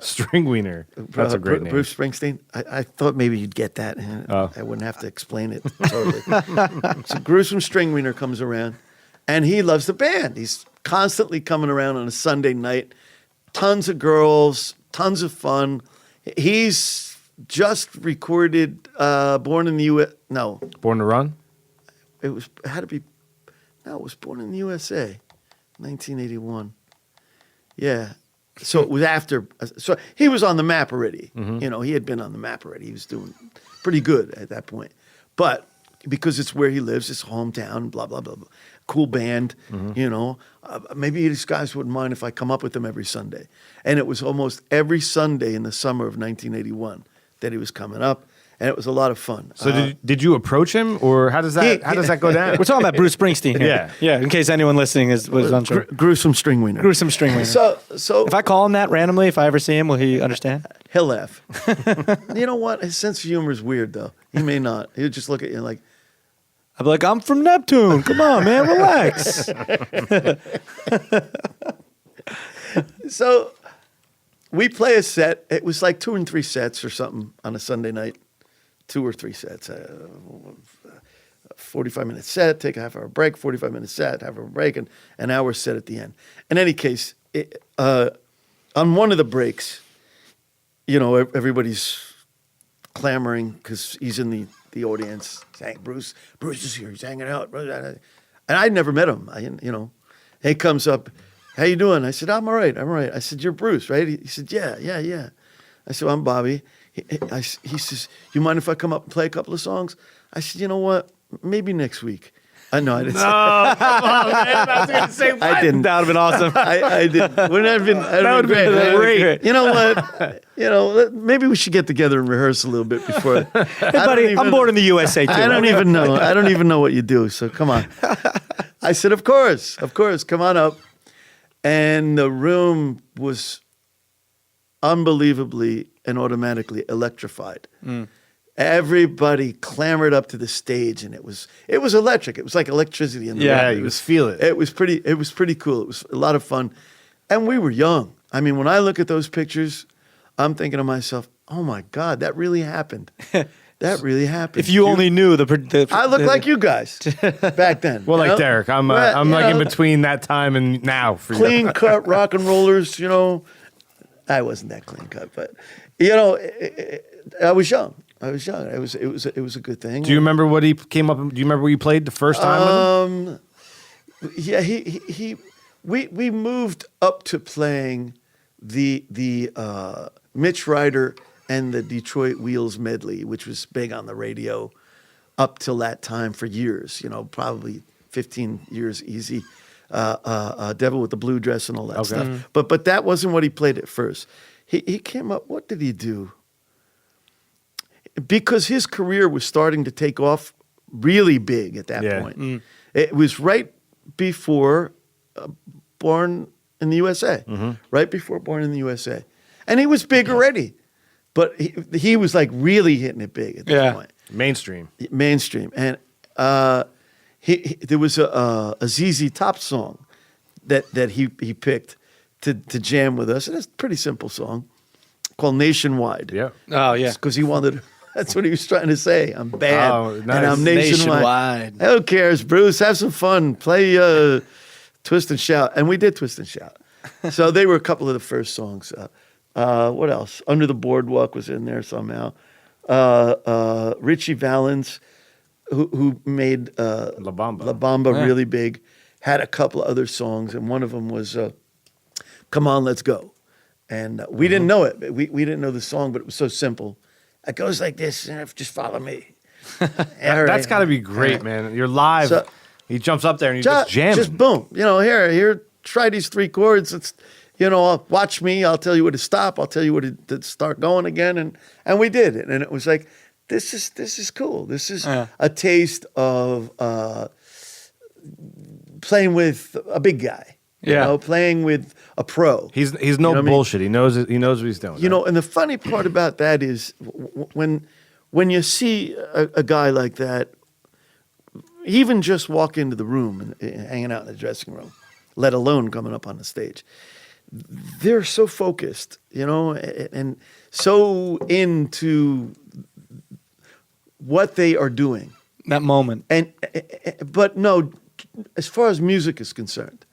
String Wiener. That's a great name. Bruce Springsteen. I thought maybe you'd get that. And Oh. I wouldn't have to explain it totally. So Gruesome Stringwiener comes around, and he loves the band. He's constantly coming around on a Sunday night. Tons of girls, tons of fun. He's just recorded "Born in the U.S." No, Born to Run? it had to be. No, it was "Born in the USA," 1981. Yeah. So it was after. So he was on the map already. He had been on the map already. He was doing pretty good at that point. But because it's where he lives, his hometown, blah, blah, blah, blah. Cool band, maybe these guys wouldn't mind if I come up with them every Sunday. And it was almost every Sunday in the summer of 1981 that he was coming up. And it was a lot of fun. So did you approach him, or how does that go down? We're talking about Bruce Springsteen here. Yeah. Yeah, in case anyone listening was unsure. Gruesome Stringwiener. Gruesome Stringwiener. So If I call him that randomly, if I ever see him, will he understand? he'll laugh. You know what? His sense of humor is weird, though. He may not. He'll just look at you like, I'll be like, I'm from Neptune. Come on, man, relax. so we play a set. It was like 2 and 3 sets or something on a Sunday night. 2 or 3 sets. 45-minute set, take a half-hour break, 45-minute set, half-hour break, and an hour set at the end. In any case, on one of the breaks, everybody's clamoring because he's in the audience saying, Bruce is here, he's hanging out. And I'd never met him. He comes up, how you doing? I said, I'm all right. I said, you're Bruce, right? He said, yeah. I said, well, I'm Bobby. He says, you mind if I come up and play a couple of songs? I said, you know what? Maybe next week. No, I didn't. No, come on, man. I was going to say what? I didn't. That would have been awesome. I didn't. Wouldn't that have been? That would have been great. You know what? Maybe we should get together and rehearse a little bit before. Hey, buddy, I'm born in the USA, too. I don't even know. I don't even know what you do. So come on. I said, of course, come on up. And the room was unbelievably and automatically electrified. Everybody clamored up to the stage, and it was electric. It was like electricity in the room. Yeah, you just feel it. It was pretty cool. It was a lot of fun, and we were young. I mean, when I look at those pictures, I'm thinking to myself, "Oh my God, that really happened. That really happened." If you only knew the I look like you guys back then. Well, you like know? Derek, I'm Well, like you in know, between that time and now for you. clean cut rock and rollers. I wasn't that clean cut, but I was young. It was a good thing. Do you remember what he came up? Do you remember where you played the first time with him? Yeah, we moved up to playing the Mitch Ryder and the Detroit Wheels medley, which was big on the radio up till that time for years. Probably 15 years easy. Devil with the Blue Dress and all that stuff. But that wasn't what he played at first. He came up. What did he do? Because his career was starting to take off really big at that point. It was right before Born in the USA. Right before Born in the USA. And he was big already. But he was like really hitting it big at this point. Mainstream. And there was a ZZ Top song that he picked to jam with us. And it's a pretty simple song called Nationwide. Yeah. Oh, yeah. Because he wanted... That's what he was trying to say. I'm bad, Oh, nice. and I'm nationwide. Nationwide. Who cares, Bruce? Have some fun. Play Twist and Shout. And we did Twist and Shout. So they were a couple of the first songs. What else? Under the Boardwalk was in there somehow. Richie Valens, who made La Bamba. La Bamba really big, had a couple of other songs, and one of them was Come On, Let's Go. And we didn't know it. We didn't know the song, but it was so simple. It goes like this, and just follow me. That's got to be great, man. You're live. So- he jumps up there and he's just jamming. Just boom. Here, try these 3 chords. It's, watch me. I'll tell you where to stop. I'll tell you where to start going again. And we did it. And it was like, this is cool. This is a taste of playing with a big guy. Playing with a pro. He's no You know what I mean? bullshit. He knows it. He knows what he's doing. And the funny part about that is when you see a guy like that, even just walk into the room and hanging out in the dressing room, let alone coming up on the stage, they're so focused, and so into what they are doing. That moment. But no, as far as music is concerned,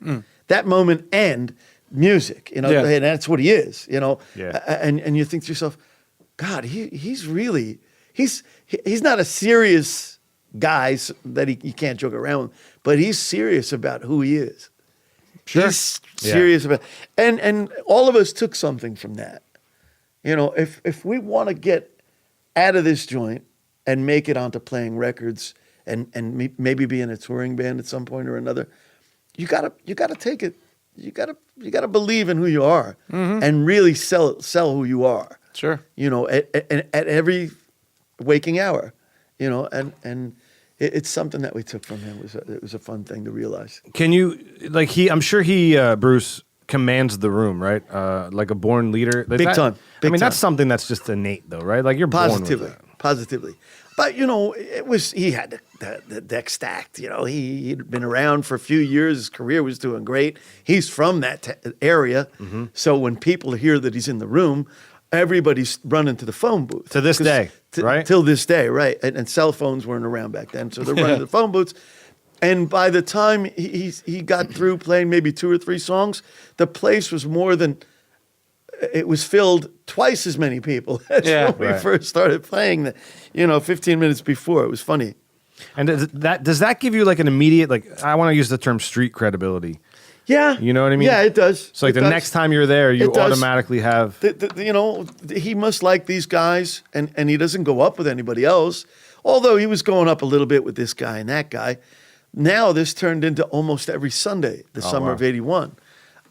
that moment and music, and that's what he is, Yeah. And you think to yourself, God, he's really, he's not a serious guy that you can't joke around with, but he's serious about who he is. Sure. He's serious about, and all of us took something from that. If we want to get out of this joint and make it onto playing records and maybe be in a touring band at some point or another, you gotta take it. You gotta believe in who you are and really sell who you are. Sure. At every waking hour, and it's something that we took from him. It was a fun thing to realize. Can you I'm sure Bruce commands the room, right? Like a born leader. Big time. Big that's time. something that's just innate, though, right? Like you're born with that. Positively. But he had the deck stacked. He'd been around for a few years. His career was doing great. He's from that area, so when people hear that he's in the room, everybody's running to the phone booth. To this day, right? Till this day, right? And cell phones weren't around back then, so they're running to the phone booths. And by the time he got through playing maybe 2 or 3 songs, the place was it was filled twice as many people as when we first started playing, 15 minutes before. It was funny. And does that give you like an immediate, I want to use the term street credibility? Yeah. You know what I mean? Yeah, it does. So the next time you're there, you automatically have... He must like these guys, and he doesn't go up with anybody else, although he was going up a little bit with this guy and that guy. Now this turned into almost every Sunday, the summer of 81.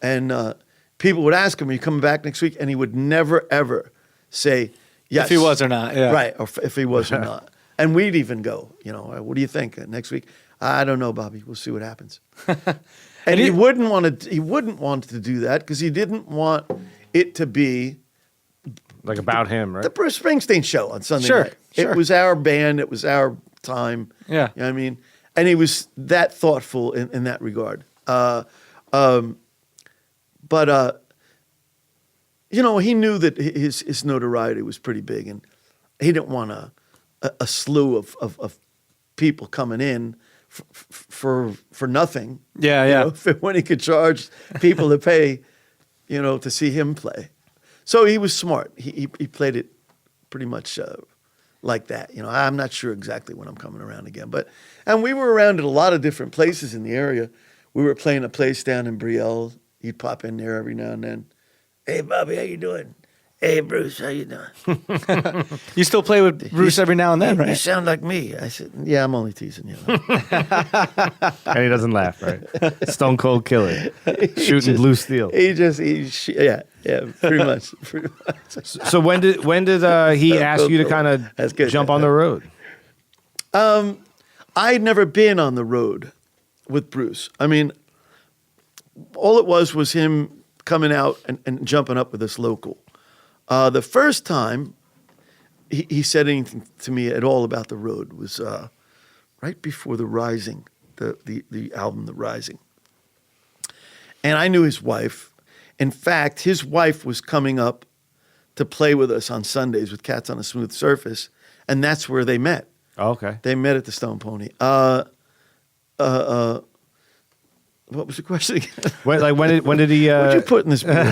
And people would ask him, are you coming back next week? And he would never, ever say yes. If he was or not, yeah. Right, or if he was or not. And we'd even go, what do you think next week? I don't know, Bobby. We'll see what happens. And he wouldn't want to do that because he didn't want it to be like about him, right? the Bruce Springsteen show on Sunday Sure, night. sure. It was our band. It was our time. Yeah. You know what I mean? And he was that thoughtful in that regard. He knew that his notoriety was pretty big, and he didn't want a slew of people coming in for nothing. Yeah. When he could charge people to pay, to see him play. So he was smart. He played it pretty much like that. I'm not sure exactly when I'm coming around again, and we were around at a lot of different places in the area. We were playing a place down in Brielle. He'd pop in there every now and then. Hey, Bobby, how you doing? Hey, Bruce, how you doing? You still play with Bruce every now and then, You right? sound like me. I said, yeah, I'm only teasing you. And he doesn't laugh, right? Stone cold killer, shooting blue steel. Yeah, pretty much. So when did he ask you to kind That's of good. jump on the road? I'd never been on the road with Bruce. I mean, all it was him coming out and jumping up with us local. The first time he said anything to me at all about the road was right before The Rising, the album The Rising. And I knew his wife. In fact, his wife was coming up to play with us on Sundays with Cats on a Smooth Surface, and that's where they met. Oh, okay. They met at the Stone Pony. What was the question again? When did he? What'd you put in this beer?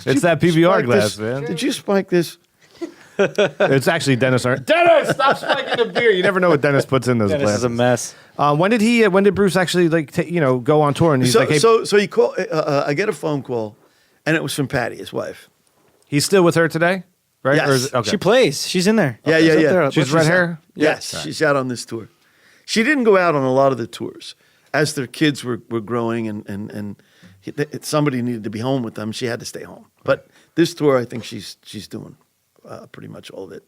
It's that PBR Spike glass, this? man. Did you spike this? It's actually Dennis. Dennis, stop spiking the beer. You never know what Dennis puts in those This glasses. is a mess. When did Bruce actually go on tour? And he's like, hey, So he called. I get a phone call, and it was from Patty, his wife. he's still with her today. right? Yes. Or is it, okay. She plays. She's in there. Yeah, She's yeah, up yeah. there. She's red hair. Yes, she's out on this tour. She didn't go out on a lot of the tours as their kids were growing, and somebody needed to be home with them. She had to stay home. But this tour, I think she's doing pretty much all of it.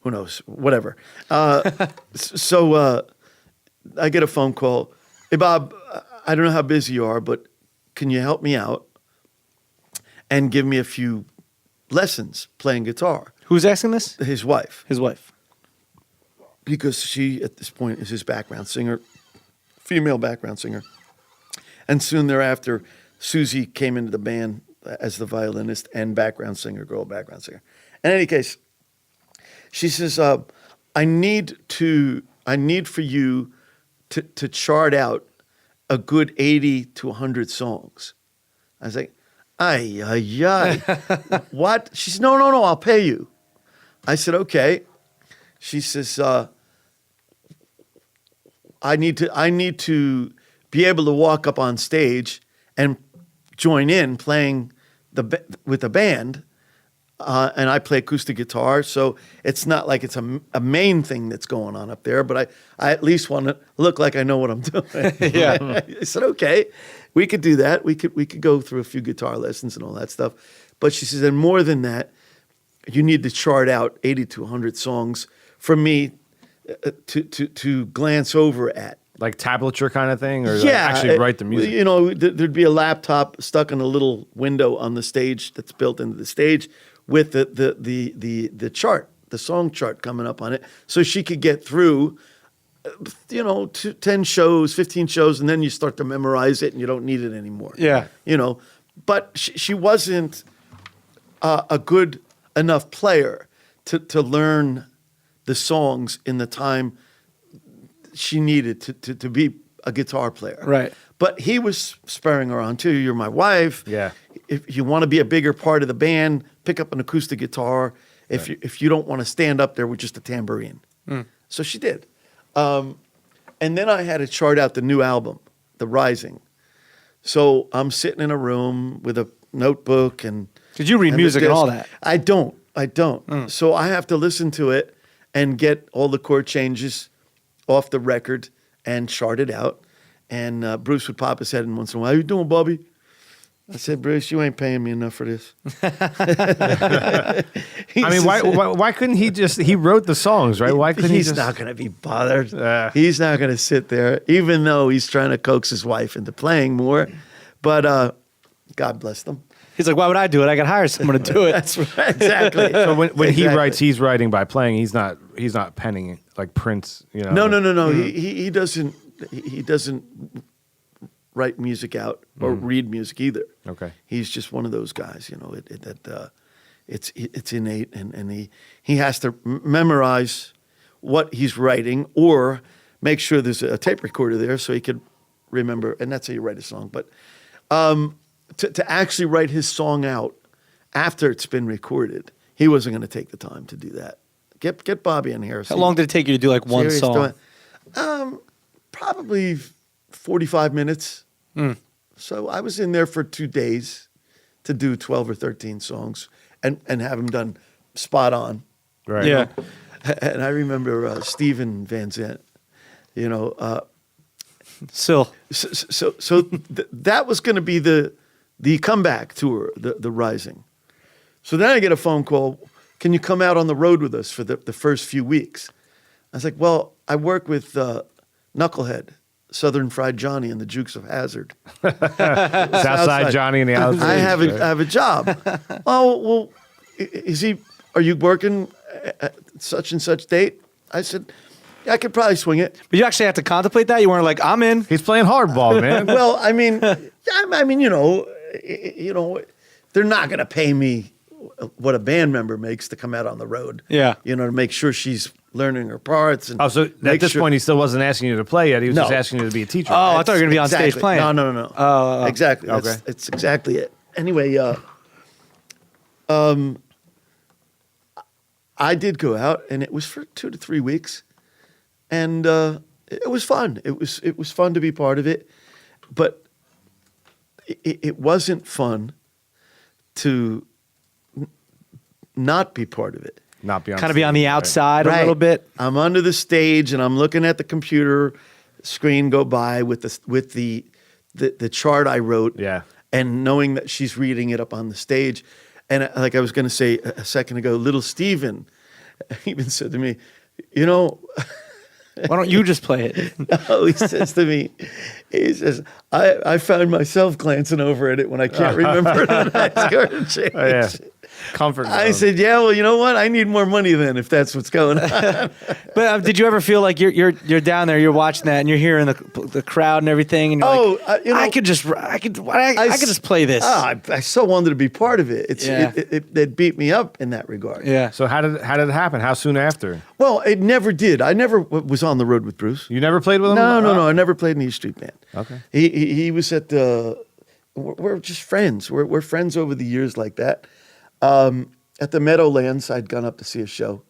Who knows? Whatever. So I get a phone call. Hey, Bob, I don't know how busy you are, but can you help me out and give me a few lessons playing guitar? Who's asking this? His wife. His wife. Because she, at this point, is his background singer, female background singer. And soon thereafter, Susie came into the band as the violinist and background singer, girl background singer. In any case, she says, I need for you to chart out a good 80 to 100 songs. I was like, ay, ay, ay. What? She said, no, I'll pay you. I said, okay. She says, I need to be able to walk up on stage and join in playing with the band, and I play acoustic guitar, so it's not like it's a main thing that's going on up there. But I at least want to look like I know what I'm doing. Yeah. I said, okay, we could do that. We could go through a few guitar lessons and all that stuff. But she says, and more than that, you need to chart out 80 to 100 songs for me to glance over at. Like tablature kind of thing, or like Yeah, actually write the music. You know, there'd be a laptop stuck in a little window on the stage that's built into the stage with the chart, the song chart coming up on it, so she could get through, 10 shows, 15 shows, and then you start to memorize it, and you don't need it anymore. Yeah. But she wasn't a good enough player to learn the songs in the time she needed to be a guitar player. Right. But he was spurring her on too. You're my wife. Yeah. If you want to be a bigger part of the band, pick up an acoustic guitar. If you don't want to stand up there with just a tambourine. So she did. And then I had to chart out the new album, The Rising. So I'm sitting in a room with a notebook and. Did you read the music and all disc. that? I don't. So I have to listen to it and get all the chord changes off the record and chart it out. And Bruce would pop his head in once in a while. How you doing, Bobby? I said, Bruce, you ain't paying me enough for this. I mean, why couldn't he wrote the songs, right? Why couldn't he He's just... not going to be bothered. He's not going to sit there, even though he's trying to coax his wife into playing more. But God bless them. He's like, why would I do it? I got to hire someone to do it. That's right. Exactly. So when he Exactly. writes, he's writing by playing. He's not penning it like Prince, No. He doesn't write music out or read music either. Okay. He's just one of those guys, it's innate, and he has to memorize what he's writing or make sure there's a tape recorder there so he could remember, and that's how you write a song. But to actually write his song out after it's been recorded, he wasn't going to take the time to do that. Get Bobby in here. How long did it take you to do like one Serious song? Probably 45 minutes. So I was in there for 2 days to do 12 or 13 songs and have them done spot on. Right. Yeah. And I remember Steven Van Zandt, Still. So that was going to be the comeback tour, the Rising. So then I get a phone call, can you come out on the road with us for the first few weeks? I was like, well, I work with Knucklehead, Southern Fried Johnny, and the Jukes of Hazzard. Southside Johnny and the Outside. I have a job. Oh, well, are you working at such and such date? I said, yeah, I could probably swing it. But you actually have to contemplate that? You weren't like, I'm in. He's playing hardball, man. Well, I mean, they're not going to pay me what a band member makes to come out on the road. Yeah. To make sure she's learning her parts. And Oh, so at this point, he still wasn't asking you to play yet. He was No. just asking you to be a teacher. Oh, I thought you were going to be on stage Exactly. playing. No. Oh. Exactly. Okay. It's exactly it. Anyway, I did go out, and it was for 2 to 3 weeks, and it was fun. It was fun to be part of it, but it wasn't fun to not be part of it. Not be on Kind of be on stage, the right. outside a Right. little bit. I'm under the stage and I'm looking at the computer screen go by with the chart I wrote. Yeah. And knowing that she's reading it up on the stage. And like I was going to say a second ago, little Steven even said to me, you know, Why don't you just play it? no, he says to me, he says, I found myself glancing over at it when I can't remember the next chord change. Oh, yeah. Comfort I zone. said, yeah, well, you know what? I need more money then if that's what's going on. But did you ever feel like you're down there, you're watching that, and you're hearing the crowd and everything, and you're I could just play this. I so wanted to be part of it. Yeah. It beat me up in that regard. Yeah. So how did it happen? How soon after? Well, it never did. I never was on the road with Bruce. You never played with him? No. I never played in the E Street Band. Okay. He was at the. We're just friends. We're friends over the years like that. At the Meadowlands, I'd gone up to see a show,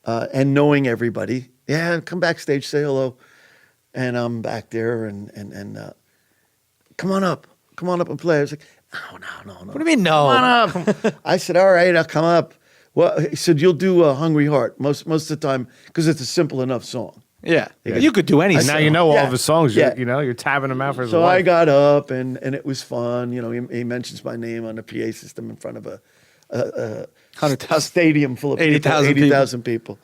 and knowing everybody, yeah, come backstage, say hello, and I'm back there, and come on up and play. I was like, no. What do you mean no? Come on up. I said, all right, I'll come up. Well, he said, you'll do Hungry Heart most of the time because it's a simple enough song. Yeah. You could do And anything. now you know all Yeah. of his songs. Yeah. You're tabbing them out for his So wife. I got up and it was fun. You know, he mentions my name on the PA system in front of a 100,000. stadium full of 80,000 80,000 people.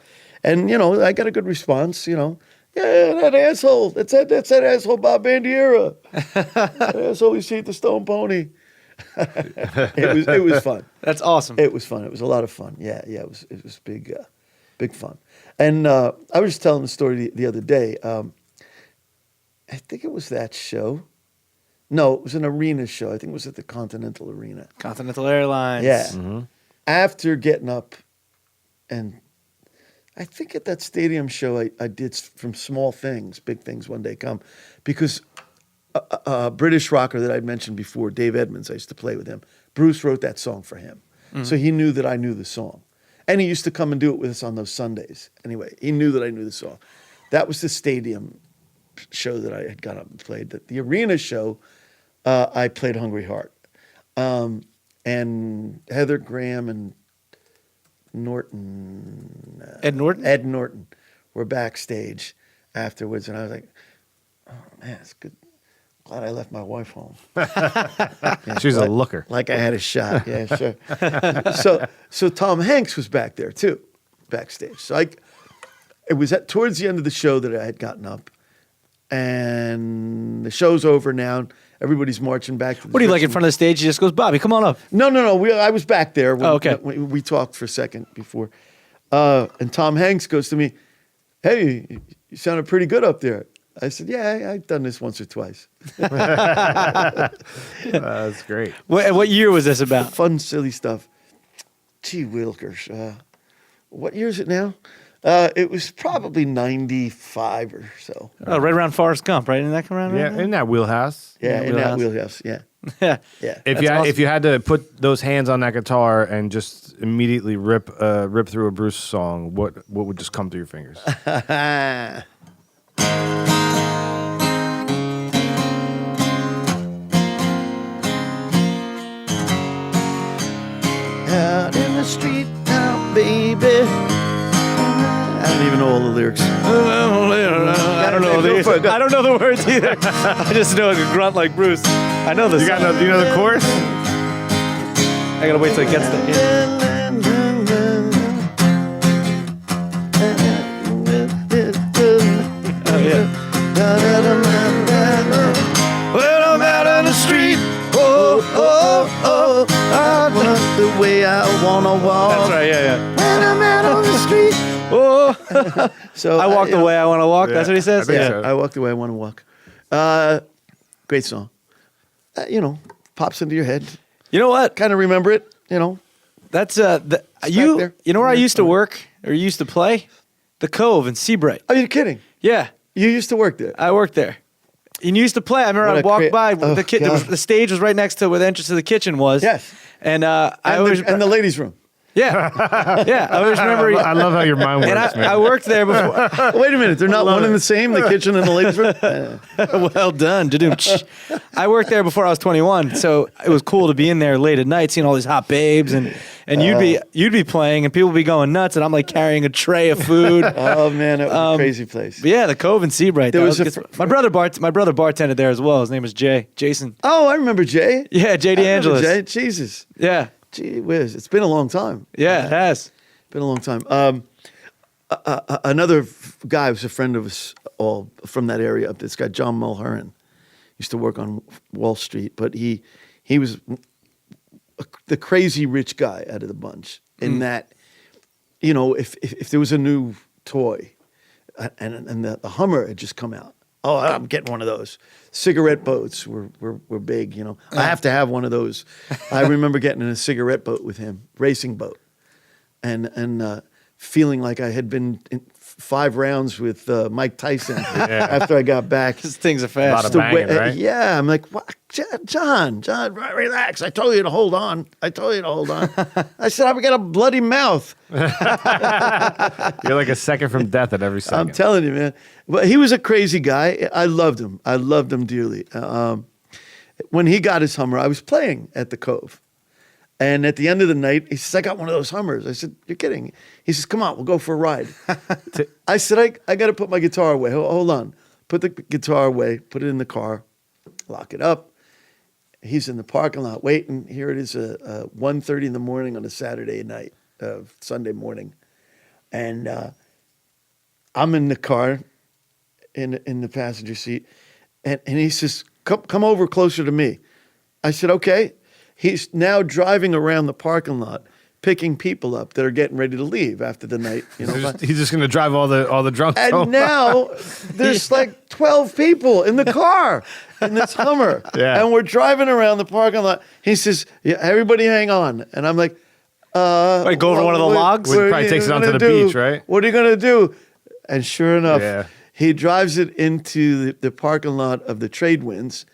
And, you know, I got a good response, you know. Yeah, that asshole. That's that asshole Bob Bandiera. That asshole we see at the Stone Pony. It was fun. That's awesome. It was fun. It was a lot of fun. Yeah, it was big fun. And I was just telling the story the other day. I think it was that show. No, it was an arena show. I think it was at the Continental Arena. Continental Airlines. Yeah. After getting up, and I think at that stadium show, I did from small things, big things one day come, because a British rocker that I'd mentioned before, Dave Edmonds, I used to play with him. Bruce wrote that song for him. So he knew that I knew the song. And he used to come and do it with us on those Sundays. Anyway, he knew that I knew the song. That was the stadium show that I had got up and played. The arena show, I played Hungry Heart. And Heather Graham and Norton. Ed Norton? Ed Norton were backstage afterwards. And I was like, oh, man, it's good. Glad I left my wife home. She's a looker. Like I had a shot. Yeah, sure. So Tom Hanks was back there too, backstage. So it was towards the end of the show that I had gotten up, and the show's over now. Everybody's marching back. To the What do you like in dressing front of the stage? He just goes, Bobby, come on up. No. I was back there. When, Oh, okay. We talked for a second before. And Tom Hanks goes to me, hey, you sounded pretty good up there. I said, yeah, I've done this once or twice. That's great. What year was this about? Fun, silly stuff. Gee Wilkers. What year is it now? It was probably 95 or so. Oh, right around Forrest Gump, right? Didn't that come around? Yeah, in that wheelhouse. Yeah, in that wheelhouse. wheelhouse. Yeah. Yeah. Yeah. If you had to put those hands on that guitar and just immediately rip through a Bruce song, what would just come through your fingers? Out in the street now, baby. I don't even know all the lyrics. I don't know Go for it, go. I don't know the words either. I just know I can grunt like Bruce. I know the Do song. you know the chorus? I gotta wait till it gets to him. Oh yeah. Well, I'm out on the street. I walk the way I wanna walk. That's right. Yeah. When I'm out on the street. Oh. So I walk the way I want to walk. That's what he says. I think Yeah. so. I walk the way I want to walk. Great song. Pops into your head. You know what? Kind of remember it. That's there. you. You know where I used to work or used to play? The Cove in Seabright. Oh, you're kidding? Yeah, You used to work there. I worked there. And you used to play. I remember What I'd a walk cra- by. Oh, The God. stage was right next to where the entrance to the kitchen was. Yes. And I always And the ladies' room. Yeah, yeah. I always remember. I love how your mind works, and man. I worked there before. Wait a minute, they're not one and the same. The kitchen and the ladies' room. Well done. I worked there before I was 21, so it was cool to be in there late at night, seeing all these hot babes, and you'd be playing, and people would be going nuts, and I'm like carrying a tray of food. Oh man, that was a crazy place. But yeah, the Cove and Seabright. There that was was my brother bartended there as well. His name was Jason. Oh, I remember Jay. Yeah, J.D. I remember Angelis. Jay. Jesus. Yeah, Gee whiz, it's been a long time. yeah, it has. Been a long time. Another guy was a friend of us all from that area up. This guy John Mulherin used to work on Wall Street, but he was the crazy rich guy out of the bunch. In that, you know, if there was a new toy, and the Hummer had just come out. Oh, I'm getting one of those. Cigarette boats were big, you know. I have to have one of those. I remember getting in a cigarette boat with him, racing boat, and feeling like I had been in 5 rounds with Mike Tyson after I got back. These things are A fast. lot of banging, right? Yeah, I'm like, what? John, relax. I told you to hold on. I said, I've got a bloody mouth. You're like a second from death at every second. I'm telling you, man. But he was a crazy guy. I loved him. I loved him dearly. When he got his Hummer, I was playing at the Cove. And at the end of the night, he says, I got one of those Hummers. I said, you're kidding. He says, come on, we'll go for a ride. I said, I got to put my guitar away. Hold on. Put the guitar away, put it in the car, lock it up. He's in the parking lot waiting. Here it is, 1:30 in the morning on a Saturday night, Sunday morning. And I'm in the car, in the passenger seat. And he says, come over closer to me. I said, okay. He's now driving around the parking lot, picking people up that are getting ready to leave after the night. You know, He's just going to drive all the drunks home. and now there's like 12 people in the car in this Hummer. Yeah. And we're driving around the parking lot. He says, yeah, everybody hang on. And I'm like, Wait, go over one of the logs? He probably takes it onto the beach, right? What are you going to do? And sure enough, Yeah. he drives it into the parking lot of the Trade Winds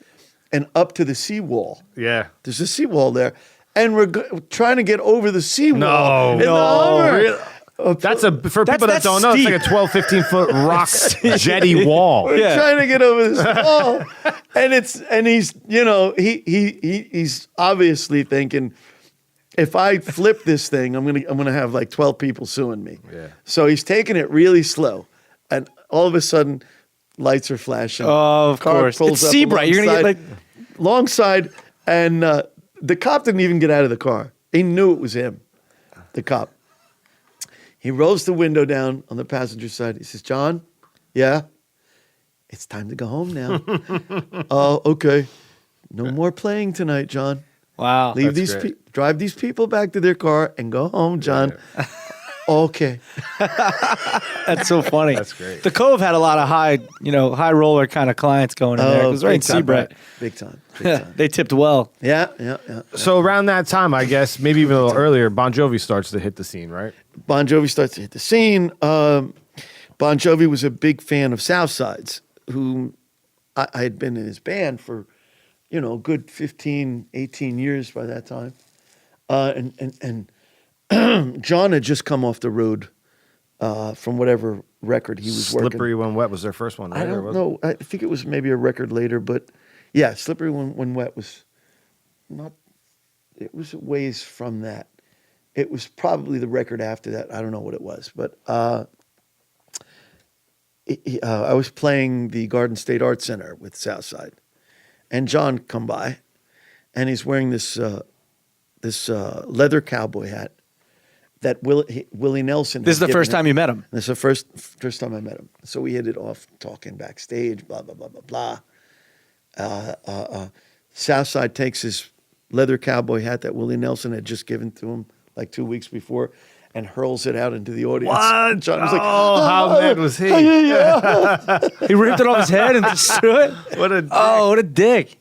and up to the seawall. Yeah. There's a seawall there. And we're trying to get over the seawall. No. in the Hummer. That's for people that that's don't know, it's like a steep. 12, 15 foot rock jetty wall. We're Yeah. trying to get over this wall, and he's you know he's obviously thinking, if I flip this thing, I'm gonna have like 12 people suing me. Yeah. So he's taking it really slow, and all of a sudden, lights are flashing. Oh, of Car course. pulls It's up Seabright. You're gonna get alongside- long side, and the cop didn't even get out of the car. He knew it was him, the cop. He rolls the window down on the passenger side. He says, John, yeah, it's time to go home now. Oh, okay. No more playing tonight, John. Wow. Leave That's these great. drive these people back to their car and go home, John. Okay. That's so funny. That's great. The Cove had a lot of high roller kind of clients going in there. It was right in big time, Seabright. Big time. Big time. They tipped well. Yeah. So around that time, I guess, maybe even a little earlier, Bon Jovi starts to hit the scene, right? Bon Jovi starts to hit the scene. Bon Jovi was a big fan of Southside's, who I had been in his band for, a good 15, 18 years by that time. And John had just come off the road from whatever record he was working. Slippery When Wet was their first one, right? I Or don't was know. I think it was maybe a record later, but yeah, Slippery When Wet was not. It was a ways from that. It was probably the record after that. I don't know what it was, but I was playing the Garden State Arts Center with Southside, and John come by, and he's wearing this leather cowboy hat that Willie Nelson. This is the first time you met him. This is the first time I met him. So we hit it off talking backstage, blah, blah, blah, blah, blah. Southside takes his leather cowboy hat that Willie Nelson had just given to him like 2 weeks before and hurls it out into the audience. What? John was like, how mad was he? yeah. He ripped it off his head and just threw it. What a Oh, what a dick.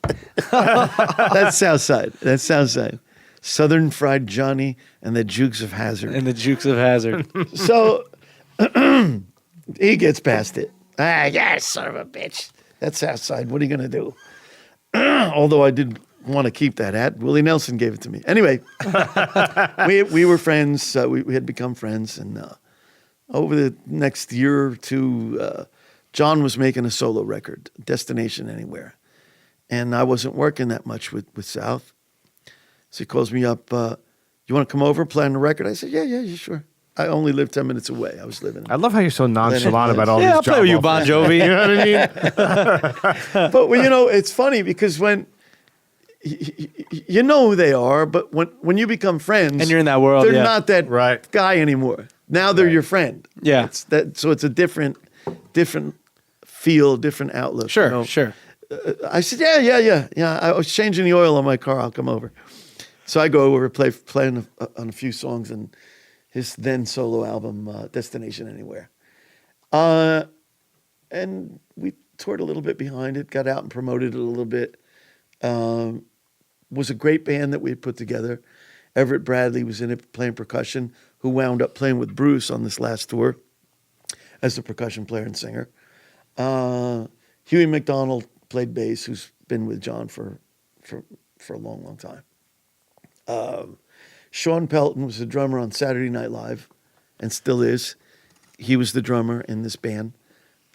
That's Southside. That's Southside. Southern Fried Johnny and the Jukes of Hazzard. And the Jukes of Hazzard. So he gets past it. Yeah, son of a bitch. That's Southside. What are you going to do? Although I did want to keep that hat. Willie Nelson gave it to me. Anyway, we were friends. We had become friends, and over the next year or two, John was making a solo record, Destination Anywhere, and I wasn't working that much with South. So he calls me up. You want to come over, play on the record? I said, yeah, sure. I only lived 10 minutes away. I was living. I love how you're so nonchalant about all these Yeah, I'll job play with you, offers. Bon Jovi. You know what I mean? But well, it's funny because when you know who they are, but when you become friends, And you're in that world, they're yeah. not that Right. guy anymore. Now they're your friend. Yeah. So it's a different feel, different outlook. Sure, sure. I said, yeah. I was changing the oil on my car. I'll come over. So I go over, play on a few songs in his then solo album, Destination Anywhere. And we toured a little bit behind it, got out and promoted it a little bit. Was a great band that we had put together. Everett Bradley was in it playing percussion, who wound up playing with Bruce on this last tour as the percussion player and singer. Huey McDonald played bass, who's been with John for a long, long time. Sean Pelton was the drummer on Saturday Night Live and still is. He was the drummer in this band.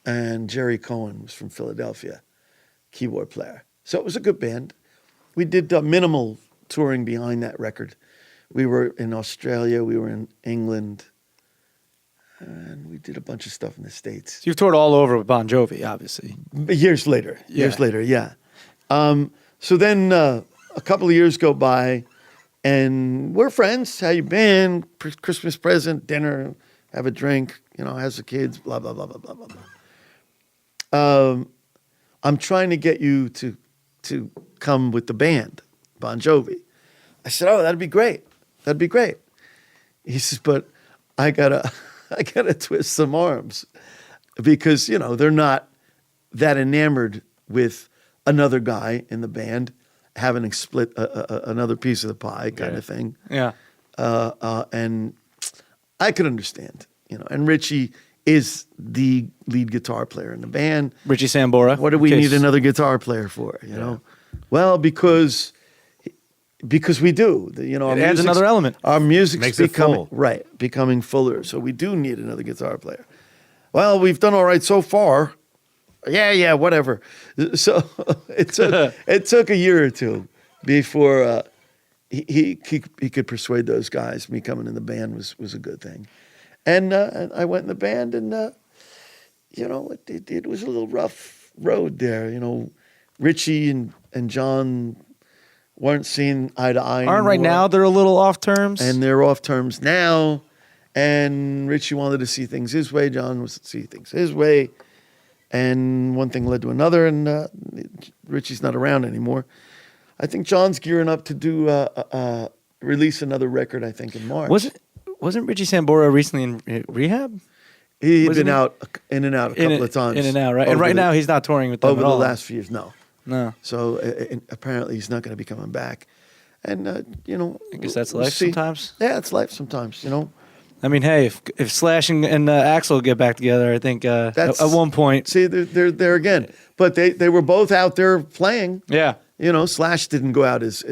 And Jerry Cohen was from Philadelphia, keyboard player. So it was a good band. We did minimal touring behind that record. We were in Australia, we were in England, and we did a bunch of stuff in the States. So you've toured all over with Bon Jovi, obviously. Years later, yeah. So then a couple of years go by, and we're friends. How you been? Christmas present, dinner, have a drink. How's the kids? Blah blah blah blah blah blah blah. I'm trying to get you to come with the band, Bon Jovi. I said, oh, that'd be great. That'd be great. He says, but I gotta twist some arms because they're not that enamored with another guy in the band having split another piece of the pie kind of thing. Yeah. And I could understand, and Richie is the lead guitar player in the band. Richie Sambora. What do we need another guitar player for? You know, well, because we do. It adds another element. Our music's Makes it full. becoming fuller. So we do need another guitar player. Well, we've done all right so far. Yeah, whatever. So it took a year or two before he could persuade those guys. Me coming in the band was a good thing. And I went in the band, and it was a little rough road there. Richie and John weren't seeing eye to eye. Aren't right now they're a little off terms? And they're off terms now. And Richie wanted to see things his way. John was to see things his way. And one thing led to another, and Richie's not around anymore. I think John's gearing up to do release another record, I think, in March. Wasn't Richie Sambora recently in rehab? He'd been out in and out a couple of times. In and out, right? And right now he's not touring with them over at the all. last few years. No. So apparently he's not going to be coming back. And I guess that's we'll life see. sometimes. Yeah, it's life sometimes. I mean, hey, if Slash and Axl get back together, I think at one point. See, they're there again. But they were both out there playing. Yeah. Slash didn't go out as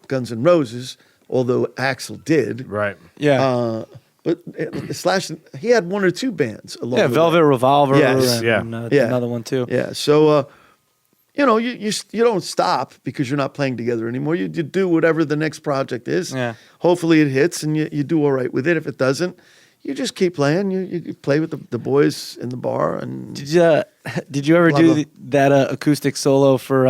Guns N' Roses, although Axl did. Right. Yeah. But Slash, he had one or two bands along the Velvet way. Revolver. Yes. And, another one too. Yeah. So, you don't stop because you're not playing together anymore. You do whatever the next project is. Yeah. Hopefully it hits and you do all right with it. If it doesn't, you just keep playing. You play with the boys in the bar. And Did you ever do that acoustic solo for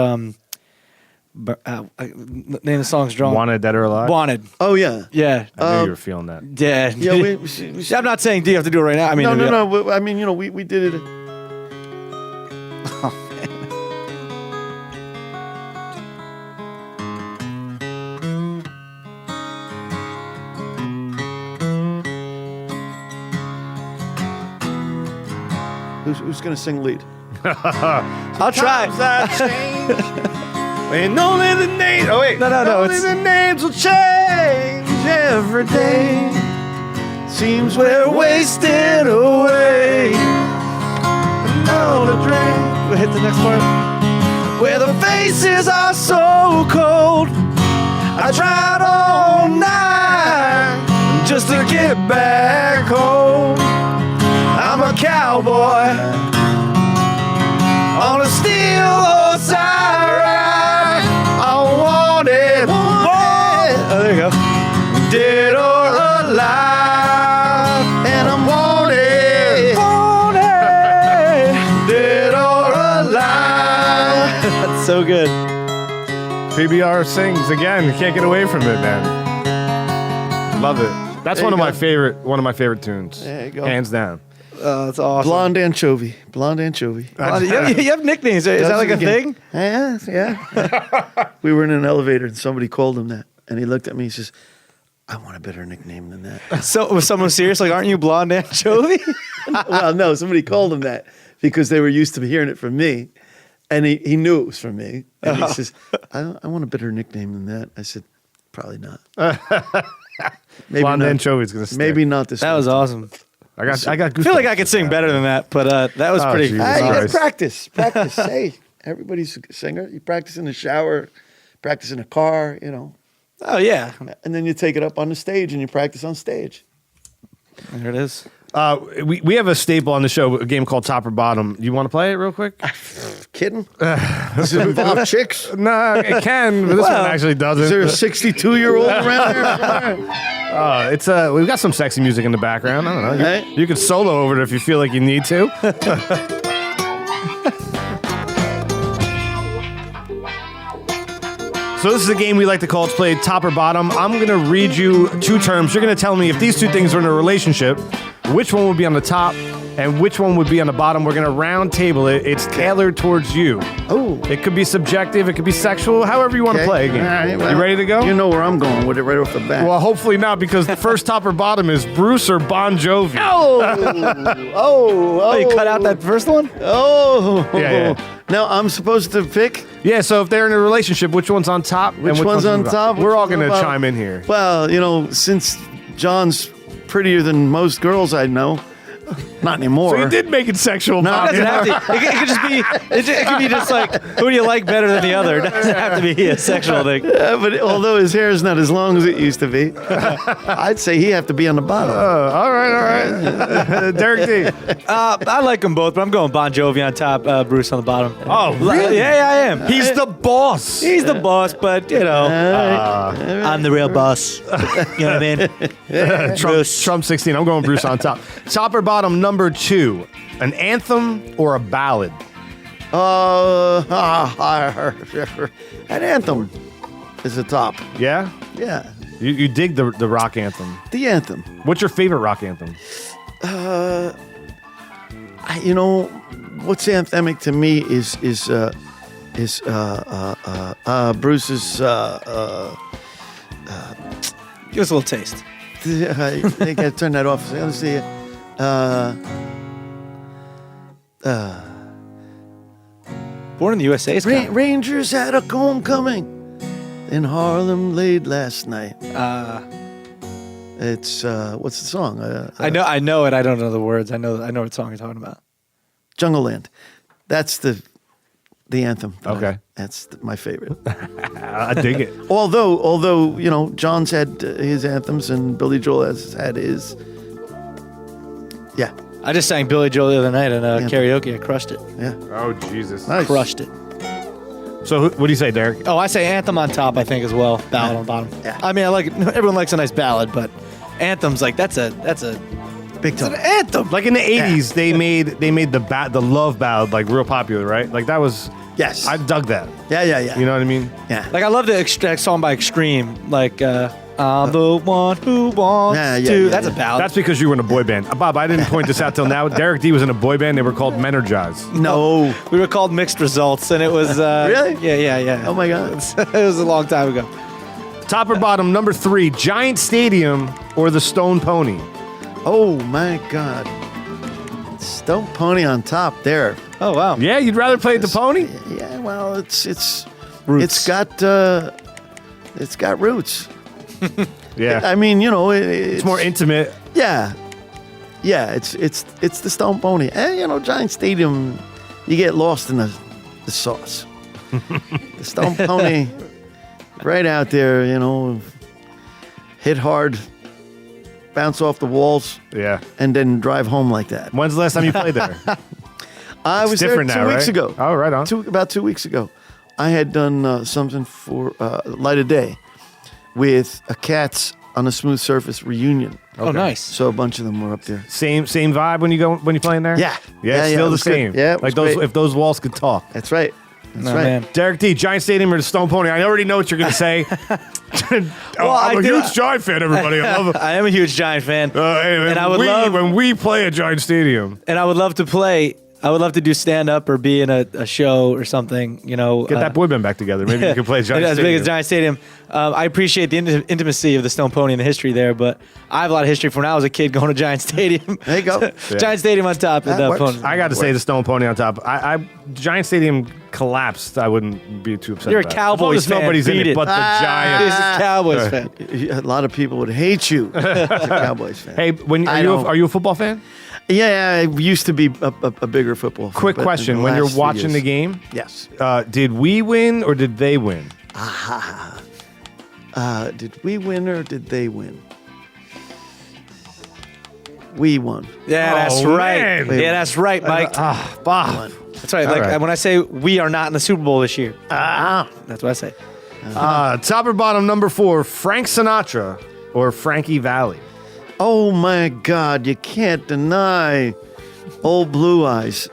name the song's Drunk? Wanted, Dead or Alive? Wanted. Oh yeah. Yeah. I knew you were feeling that. Yeah. Yeah. I'm not saying do you have to do it right now. I mean, No. I mean, we did it. Who's going to sing lead? I'll try. And only the names. Oh wait. No. Only the names will change every day. Seems we're wasted away. Another drink. We'll hit the next part. where the faces are so cold. I tried all night just to get back home. I'm a cowboy on a steel horse I ride. I want it, oh, there you go. Dead or alive, and I'm wanted, dead or alive. That's so good. PBR sings again. Can't get away from it, man. Love it. That's There one of you my go. favorite tunes. There you go. Hands down. That's awesome. Blonde anchovy. Blonde anchovy. You have nicknames. Is that like a thing? Yeah. We were in an elevator and somebody called him that. And he looked at me, he says, I want a better nickname than that. So was someone serious? Like, aren't you Blonde Anchovy? Well, no, somebody called him that because they were used to hearing it from me. And he knew it was from me. And he says, I want a better nickname than that. I said, probably not. Maybe Blonde not. Anchovy's gonna stick. Maybe not this That one. was awesome. I got I feel like I could sing better than that, but that was Oh, pretty. Jesus. Hey, you gotta Christ. practice. Hey, everybody's a singer. You practice in the shower, practice in a car, Oh yeah, and then you take it up on the stage and you practice on stage. there it is. we have a staple on the show, a game called Top or Bottom. You want to play it real quick? Kidding? Does it involve chicks? No, it can, but this Well, one actually doesn't. Is there a 62-year-old around there? It's we've got some sexy music in the background. I don't know. Hey. You can solo over it if you feel like you need to. So this is a game we like to call It's Played Top or Bottom. I'm going to read you two terms. You're going to tell me if these two things are in a relationship, which one would be on the top and which one would be on the bottom. We're going to round table it. It's tailored towards you. Oh. It could be subjective. It could be sexual. However you want to Okay. play a game. All right, well, you ready to go? You know where I'm going with it right off the bat. Well, hopefully not, because the first top or bottom is Bruce or Bon Jovi. Oh, you cut out that first one? Oh. Yeah. Now I'm supposed to pick? Yeah, so if they're in a relationship, which one's on top? and Which one's on the top? bottom? We're all Which going to one's on chime in here. Well, since John's prettier than most girls I know, not anymore. So you did make it sexual, No, Bob. It doesn't have to. It could just be. It could be just like, who do you like better than the other? It doesn't have to be a sexual thing. But although his hair is not as long as it used to be, I'd say he have to be on the bottom. All right. Derek D. I like them both, but I'm going Bon Jovi on top, Bruce on the bottom. Oh, really? Yeah, I am. He's the boss. He's the boss, but I'm the real boss. You know what I mean? Trump 16. I'm going Bruce on top. Top or bottom, number 2. An anthem or a ballad? An anthem is the top. Yeah? Yeah, You dig the rock anthem. the anthem. What's your favorite rock anthem? What's anthemic to me is Bruce's. give us a little taste. I think I turned that off. Let's see. Born in the USA is kind of, Rangers had a homecoming in Harlem late last night. It's what's the song? I know it. I don't know the words. I know what song you're talking about. Jungle Land. That's the anthem. Okay. That's my favorite. I dig it. Although John's had his anthems and Billy Joel has had his. Yeah, I just sang Billy Joel the other night in karaoke. I crushed it. yeah. Oh, Jesus. Nice. Crushed it. So what do you say, Derek? Oh, I say anthem on top, I think, as well. Ballad on bottom. Yeah. I mean, I like it. Everyone likes a nice ballad, but anthem's like that's a Big it's time. an anthem. Like in the 80s, they made the love ballad like real popular, right? Like that was. Yes. I dug that. Yeah. You know what I mean? Yeah. Like I love the song by Extreme, like I'm the one who wants to. That's a ballad. That's because you were in a boy band. Bob, I didn't point this out till now. Derek D was in a boy band. They were called Menergize. No. We were called Mixed Results, and it was Really? Yeah. Oh my God. It was a long time ago. Top or bottom, number 3, Giant Stadium or the Stone Pony? Oh my God. Stone Pony on top there. Oh wow. Yeah, you'd rather play at the Pony? Yeah. Well, it's Roots. it's got roots. Yeah. I mean, it's It's more intimate. Yeah. Yeah, it's the Stone Pony. And Giant Stadium, you get lost in the sauce. The Stone Pony, right out there, hit hard, bounce off the walls, Yeah. and then drive home like that. When's the last time you played there? I was there different 2 now, weeks right? ago. Oh, right on. About 2 weeks ago. I had done something for Light of Day with a Cats on a Smooth Surface reunion. Oh, nice. So a bunch of them were up there. Same vibe when you're playing there? Yeah. Yeah, Yeah, still it the was good. same. Yeah, it like was those great. if those walls could talk. That's right. That's Oh, right. man. Derek D, Giant Stadium or the Stone Pony? I already know what you're going to say. I'm I a do- huge Giant fan, everybody. I love it. I am a huge Giant fan. And I would love- when we play at Giant Stadium. And I would love to play. I would love to do stand up or be in a show or something. Get that boy band back together. Maybe you can play at Giant as Stadium. big as Giant Stadium. I appreciate the intimacy of the Stone Pony and the history there, but I have a lot of history from when I was a kid going to Giant Stadium. There you go. Giant Stadium on top of That the works. Pony. I got to say the Stone Pony on top. Giant Stadium collapsed. I wouldn't be too upset. You're a about it. Cowboys As long as fan. nobody's in Beat it it. but the This Giants. is Cowboys fan. A lot of people would hate you as a Cowboys fan. Hey, I don't. are you a football fan? Yeah, I used to be a bigger football fan. Quick but in question: the when you're last few watching years- the game, Yes. did we win or did they win? Did we win or did they win? We won. Yeah, that's Oh, right. man. Yeah, that's right, Mike. Bob. That's right. all Like right. when I say we are not in the Super Bowl this year, that's what I say. Top or bottom, number 4, Frank Sinatra or Frankie Valli? Oh my God! You can't deny Old Blue Eyes.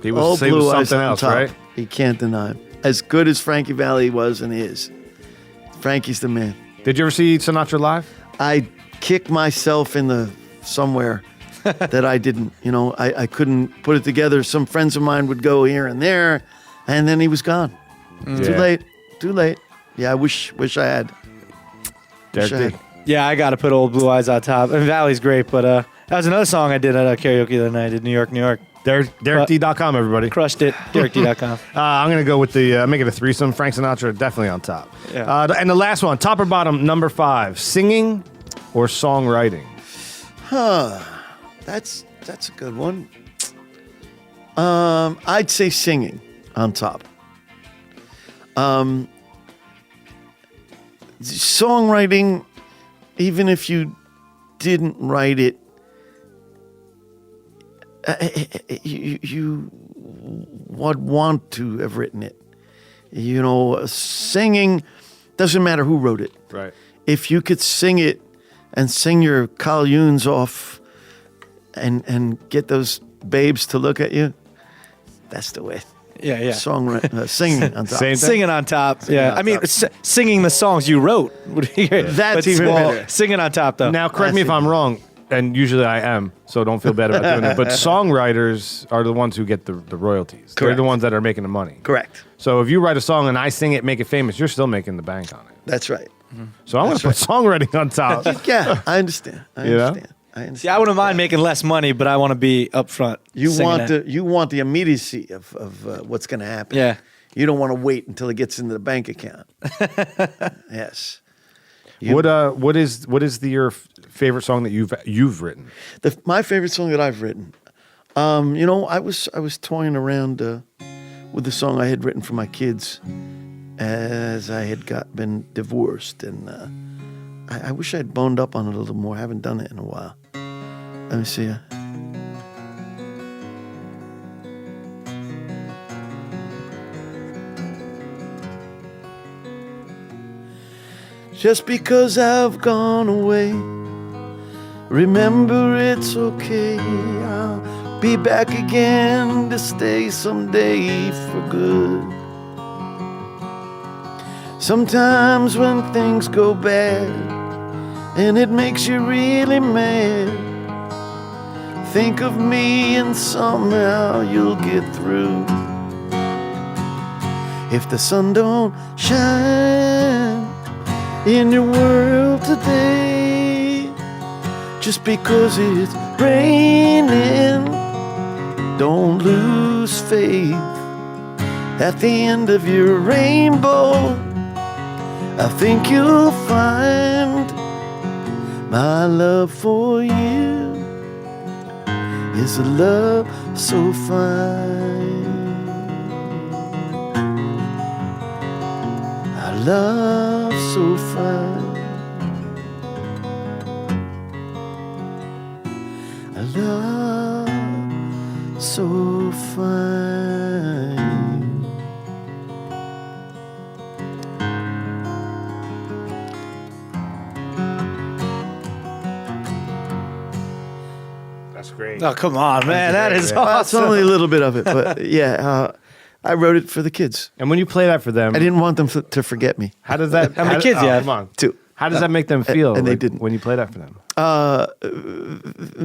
He Old was Blue Eyes something on else, top. right? You can't deny him. As good as Frankie Valli was and is, Frankie's the man. Did you ever see Sinatra live? I kicked myself in the somewhere that I didn't. I couldn't put it together. Some friends of mine would go here and there, and then he was gone. Too Yeah. late. Too late. Yeah, I wish I had. Derek Wish I D. had. Yeah, I got to put Old Blue Eyes on top. And Valley's great, but that was another song I did at karaoke the other night. I did New York, New York. DerekD.com, everybody. Crushed it. DerekD.com. I'm going to go with make it a threesome. Frank Sinatra, definitely on top. Yeah. And the last one, top or bottom, number 5, singing or songwriting? That's a good one. I'd say singing on top. Songwriting, even if you didn't write it, you would want to have written it. Singing doesn't matter who wrote it. Right. If you could sing it and sing your collunes off and get those babes to look at you, that's the way. Yeah. Singing on top. Same thing. Singing on top. Yeah. on I mean, top. singing the songs you wrote. That's even better. Singing on top, though. Now, correct me if I'm wrong, and usually I am, so don't feel bad about doing it. But songwriters are the ones who get the royalties. They're Correct. the ones that are making the money. Correct. So if you write a song and I sing it, make it famous, you're still making the bank on it. That's right. So I'm going to put songwriting on top. Yeah, I understand. I You know? understand. I understand. See, I wouldn't mind making less money, but I want to be up front. You singing want that. the immediacy of what's going to happen. Yeah. You don't want to wait until it gets into the bank account. Yes. What is your favorite song that you've written? My favorite song that I've written. I was toying around with the song I had written for my kids as I had been divorced, and I wish I had boned up on it a little more. I haven't done it in a while. Let me see. Just because I've gone away, remember it's okay. I'll be back again to stay someday for good. Sometimes when things go bad and it makes you really mad, think of me and somehow you'll get through. If the sun don't shine in your world today, just because it's raining, don't lose faith. At the end of your rainbow, I think you'll find my love for you is a love so fine. love so fine. A love so fine. That's great. Oh, come on, man. That is Well, it's awesome. only a little bit of it, but yeah, I wrote it for the kids. And when you play that for them, I didn't want them to forget me. how does that? How many kids you have? Come on. 2. How does that make them feel? and they like, didn't. when you play that for them.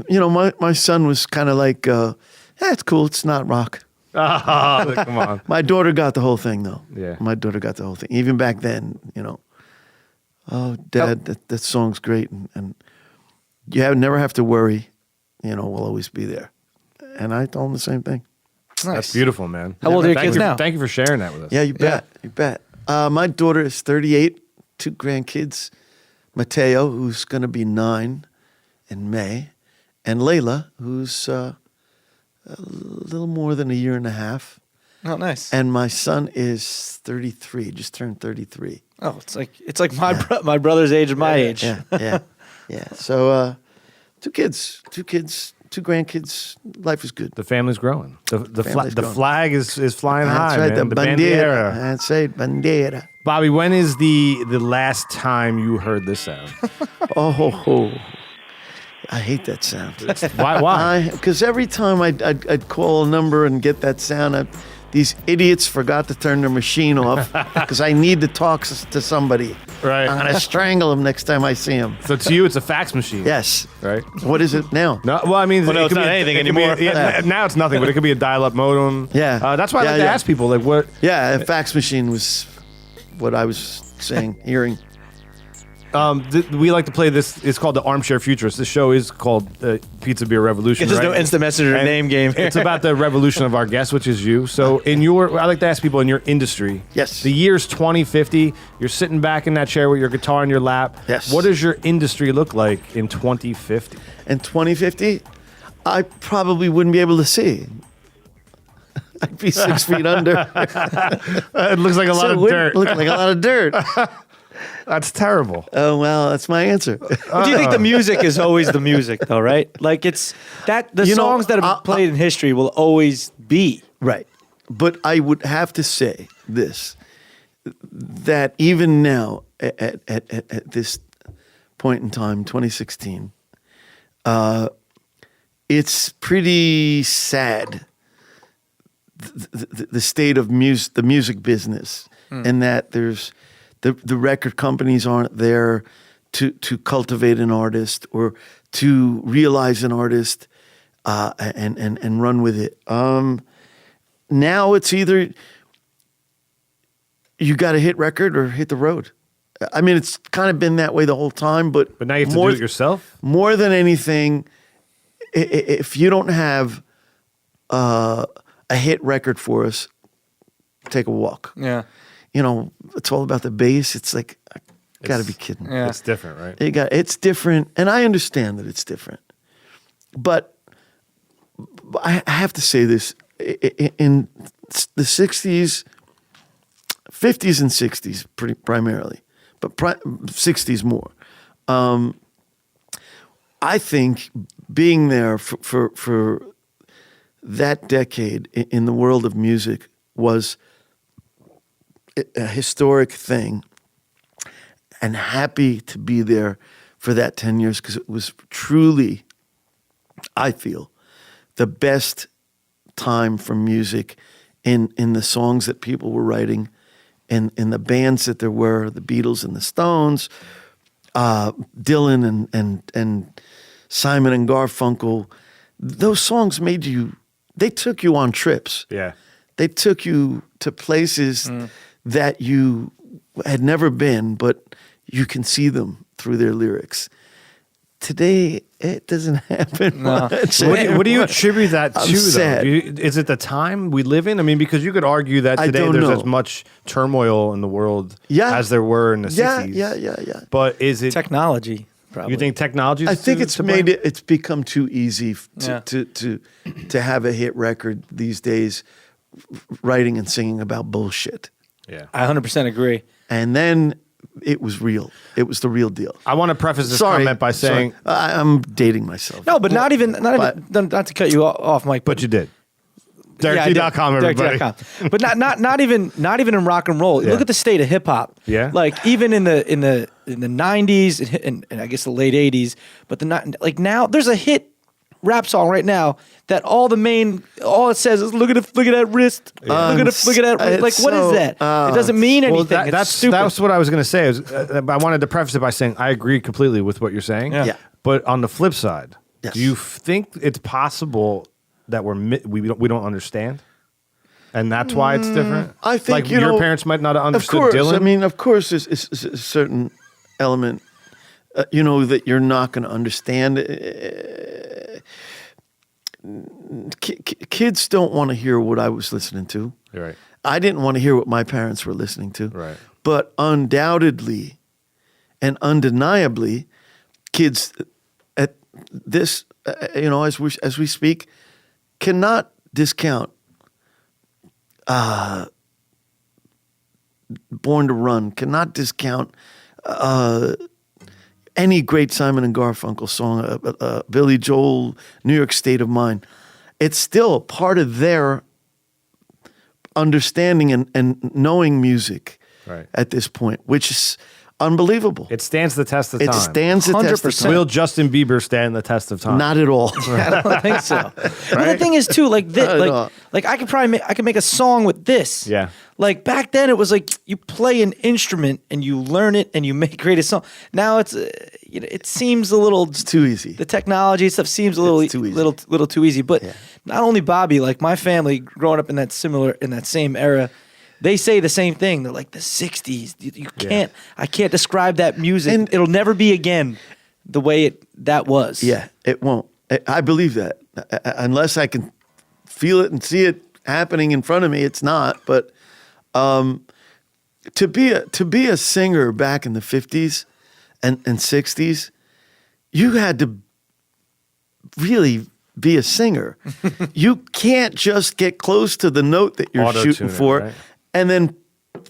You know, my son was kind of like, it's cool. It's not rock. Come on. My daughter got the whole thing, though. Yeah. My daughter got the whole thing. Even back then, you know, oh, Dad, that song's great. And you never have to worry. You know, we'll always be there. And I told him the same thing. That's beautiful, man. How old are your Thank kids you- now? Thank you for sharing that with us. Yeah, you bet. You bet. My daughter is 38, 2 grandkids. Mateo, who's going to be 9 in May. And Layla, who's a little more than a year and a half. Oh, nice. And my son is 33, just turned 33. Oh, it's like my brother's age and my age. Yeah. So 2 kids, 2 grandkids. Life is good. The family's growing. The Family's growing. flag is flying That's high, right, man. the Bandiera. That's right, Bandiera. Bobby, when is the last time you heard this sound? Oh, I hate that sound. Why? Because every time I'd call a number and get that sound, these idiots forgot to turn their machine off because I need to talk to somebody. Right. I'm going to strangle them next time I see them. So to you, it's a fax machine. Yes. Right. What is it now? No, well, I mean, Well, no, it it's could not be anything it could be- anymore. yeah, now it's nothing, but it could be a dial-up modem. Yeah. That's why I like Yeah, to yeah. ask people, like, what? Yeah, a fax machine was what I was hearing. We like to play this. It's called the Armchair Futurist. This show is called Pizza Beer Revolution. It's just right? no instant messenger And name game here. It's about the revolution of our guest, which is you. So I like to ask people in your industry. Yes. The year's 2050. You're sitting back in that chair with your guitar in your lap. Yes. What does your industry look like in 2050? In 2050, I probably wouldn't be able to see. I'd be 6 feet under. It looks like a lot So it of wouldn't dirt. look like a lot of dirt. That's terrible. Oh, well, that's my answer. Do you think the music is always the music, though, right? Like the You know, songs that have been played in history will always be. Right. But I would have to say this, that even now, at this point in time, 2016, it's pretty sad, the state of the music business, and that there's the record companies aren't there to cultivate an artist or to realize an artist and run with it. Now it's either you got to hit record or hit the road. I mean, it's kind of been that way the whole time, but But now you have to do it yourself? More than anything, if you don't have a hit record for us, take a walk. Yeah. You know, it's all about the bass. It's like, I got to be kidding. Yeah. It's different, right? It's different, and I understand that it's different. But I have to say this: in the '60s, '50s, and '60s, pretty primarily, but 60s more. I think being there for that decade in the world of music was a historic thing, and happy to be there for that 10 years because it was truly, I feel, the best time for music in the songs that people were writing, in the bands that there were, the Beatles and the Stones, Dylan and Simon and Garfunkel. Those songs they took you on trips. Yeah. They took you to places that you had never been, but you can see them through their lyrics. Today, it doesn't happen much. What do you attribute that I'm to, sad. though? Is it the time we live in? I mean, because you could argue that I today don't there's know. as much turmoil in the world Yeah. as there were in the 60s. Yeah. But is it... Technology, probably. You think technology? I think it's it's become too easy Yeah. to have a hit record these days, writing and singing about bullshit. Yeah. I 100% agree. And then it was real. It was the real deal. I want to preface this Sorry, comment by saying, I'm dating myself. No, but not even not to cut you off, Mike. but you did. Yeah, I did. DerekD.com, everybody. DerekD.com. But not even in rock and roll. Yeah. Look at the state of hip hop. Yeah. Like even in the 90s and I guess the late 80s, but like now there's a hit rap song right now that all it says is look at that wrist. Look at that wrist. Like what is that? It doesn't mean anything. Well, It's stupid. that's what I was going to say. I wanted to preface it by saying I agree completely with what you're saying. Yeah. But on the flip side, Yes. do you think it's possible that we don't understand, and that's why it's different? I think like your parents might not have understood of course, Dylan. I mean, of course, there's a certain element, that you're not going to understand. Kids don't want to hear what I was listening to. You're right. I didn't want to hear what my parents were listening to. Right. But undoubtedly and undeniably, kids at this, as we speak, cannot discount Born to Run, cannot discount any great Simon and Garfunkel song, Billy Joel, New York State of Mind. It's still a part of their understanding and knowing music Right. at this point, which is unbelievable. It stands the test of time. It stands the test of 100%. time. Will Justin Bieber stand the test of time? Not at all. I don't think so. But the thing is too, like this, Not at all. like I could probably make a song with this. Yeah. Like back then, it was like you play an instrument and you learn it and you create a song. Now it's it seems a little Too easy. The technology stuff seems a little It's too easy. little too easy. But not only Bobby, like my family growing up in that same era. They say the same thing. They're like the '60s. You can't. I can't describe that music. And- it'll never be again the way that was. Yeah, it won't. I believe that. Unless I can feel it and see it happening in front of me, it's not. But to be a singer back in the 50s and 60s, you had to really be a singer. You can't just get close to the note that you're Auto-tune shooting it, for right? and then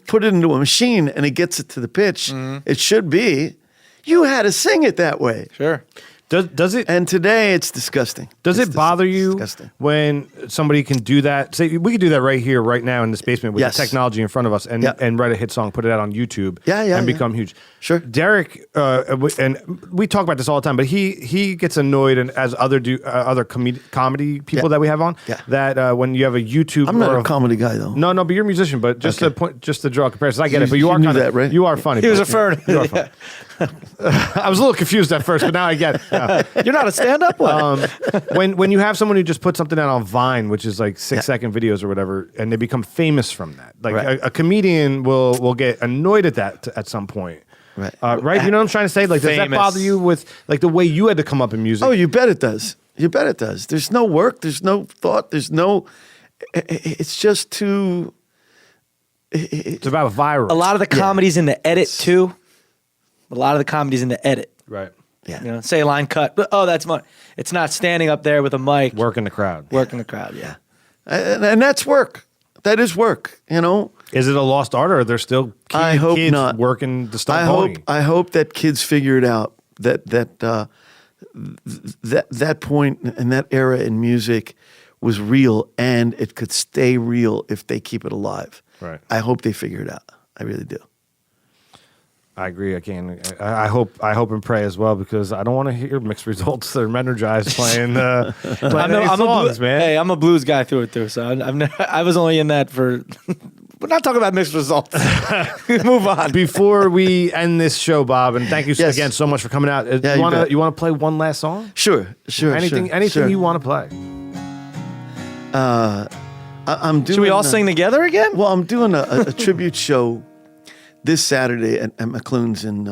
put it into a machine and it gets it to the pitch it should be. You had to sing it that way. Sure. Does it? And today it's disgusting. Does It's it bother you disgusting. when somebody can do that? Say we could do that right here, right now in this basement with Yes. the technology in front of us, and Yeah. and write a hit song, put it out on YouTube, Yeah, and become huge. Sure. Derek, and we talk about this all the time, but he gets annoyed, and as other comedy people Yeah. that we have on, Yeah. that when you have a YouTube, I'm not or a comedy guy though. No, but you're a musician. But just Okay. to draw a comparison, I get it. But You you are knew kind of that, right? You are funny. He was but a fern. You are funny. I was a little confused at first, but now I get it. Yeah. You're not a stand-up one. When you have someone who just puts something out on Vine, which is like 6-second videos or whatever, and they become famous from that, like Right. a comedian will get annoyed at that at some point, Right. right? You know what I'm trying to say? Like, does that Famous. bother you with like the way you had to come up in music? Oh, you bet it does. You bet it does. There's no work. There's no thought. There's no. It's just too. It's about viral. A lot of the comedies in the edit too. A lot of the comedies in the edit. right? Yeah. You know, say a line cut, but that's money. It's not standing up there with a mic, Working the crowd. working the crowd. Yeah. And that's work. That is work. Is it a lost art, or are there still I hope kids not. working the stuff? I hope that kids figure it out. That point and that era in music was real, and it could stay real if they keep it alive. Right. I hope they figure it out. I really do. I agree. I hope and pray as well, because I don't want to hear mixed results. They're energized playing any songs, man. Hey, I'm a blues guy through and through, so I was only in that for. We're not talking about mixed results. Move on. Before we end this show, Bob, and thank you Yes. again so much for coming out. Yeah, you you want bet. to play one last song? Sure. Anything sure. you want to play? I'm doing. Should we all sing together again? Well, I'm doing a tribute show this Saturday at McClune's in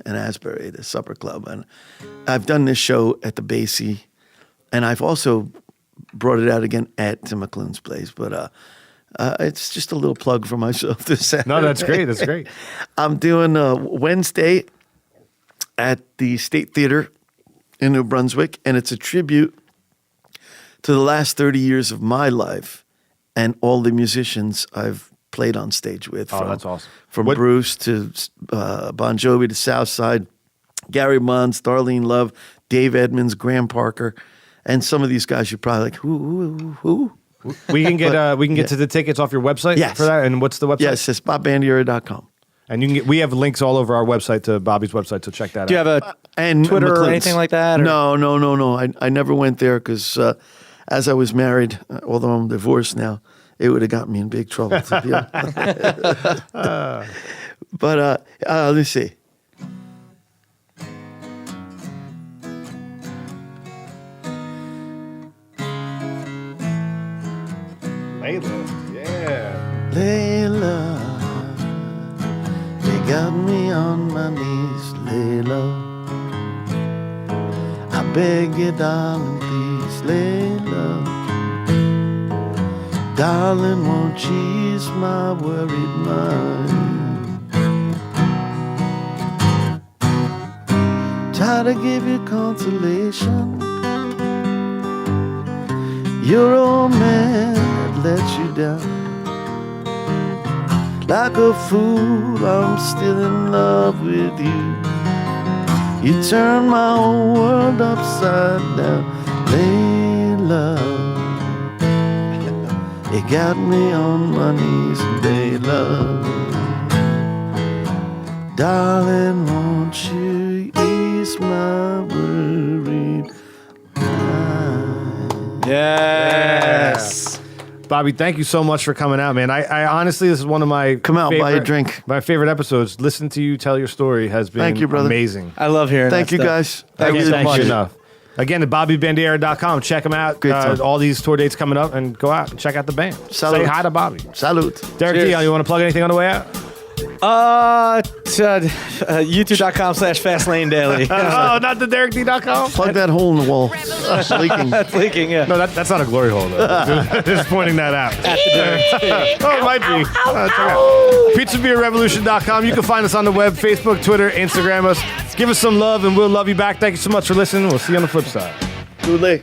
Asbury, the supper club, and I've done this show at the Basie, and I've also brought it out again at Tim McClune's place. But it's just a little plug for myself this Saturday. No, that's great. That's great. I'm doing Wednesday at the State Theater in New Brunswick, and it's a tribute to the last 30 years of my life and all the musicians I've played on stage with. Oh, that's awesome. From What- Bruce to Bon Jovi to Southside, Gary Munz, Darlene Love, Dave Edmonds, Graham Parker, and some of these guys you're probably like, who? We can get to the tickets off your website Yes. for that. And what's the website? Yes, it's bobbandiera.com. And you can get. We have links all over our website to Bobby's website, so check that out. Do you have a And Twitter or McLean's. anything like that, or- No. I never went there because as I was married, although I'm divorced now, it would have gotten me in big trouble. To be honest. But let's see. Layla. Yeah. Layla, you got me on my knees, Layla. I beg you, darling, please, Layla. Darling, won't you ease my worried mind? Try to give you consolation. Your old man had let you down. Like a fool, I'm still in love with you. You turn my whole world upside down, Layla. You got me on my knees, Layla. Darling, won't you ease my worried mind? Yes. Bobby, thank you so much for coming out, man. I honestly, this is one of my Come out, buy a drink. My favorite episodes. Listen to you tell your story has been Thank you, brother. amazing. I love hearing Thank that you, stuff. guys. Thank you so Thank much. you enough. Again, at BobbyBandiera.com. Check them out. Great time. All these tour dates coming up, and go out and check out the band. Salute. Say hi to Bobby. Salute. Derek Cheers. Dion, you want to plug anything on the way out? YouTube.com/FastLaneDaily. Oh, not the DerekD.com? Plug that hole in the wall. It's leaking. That's leaking, yeah. No, that's not a glory hole, though. Just pointing that out. Oh, it might be. Check out. PizzaBeerRevolution.com. You can find us on the web, Facebook, Twitter, Instagram us. Give us some love, and we'll love you back. Thank you so much for listening. We'll see you on the flip side. Too late.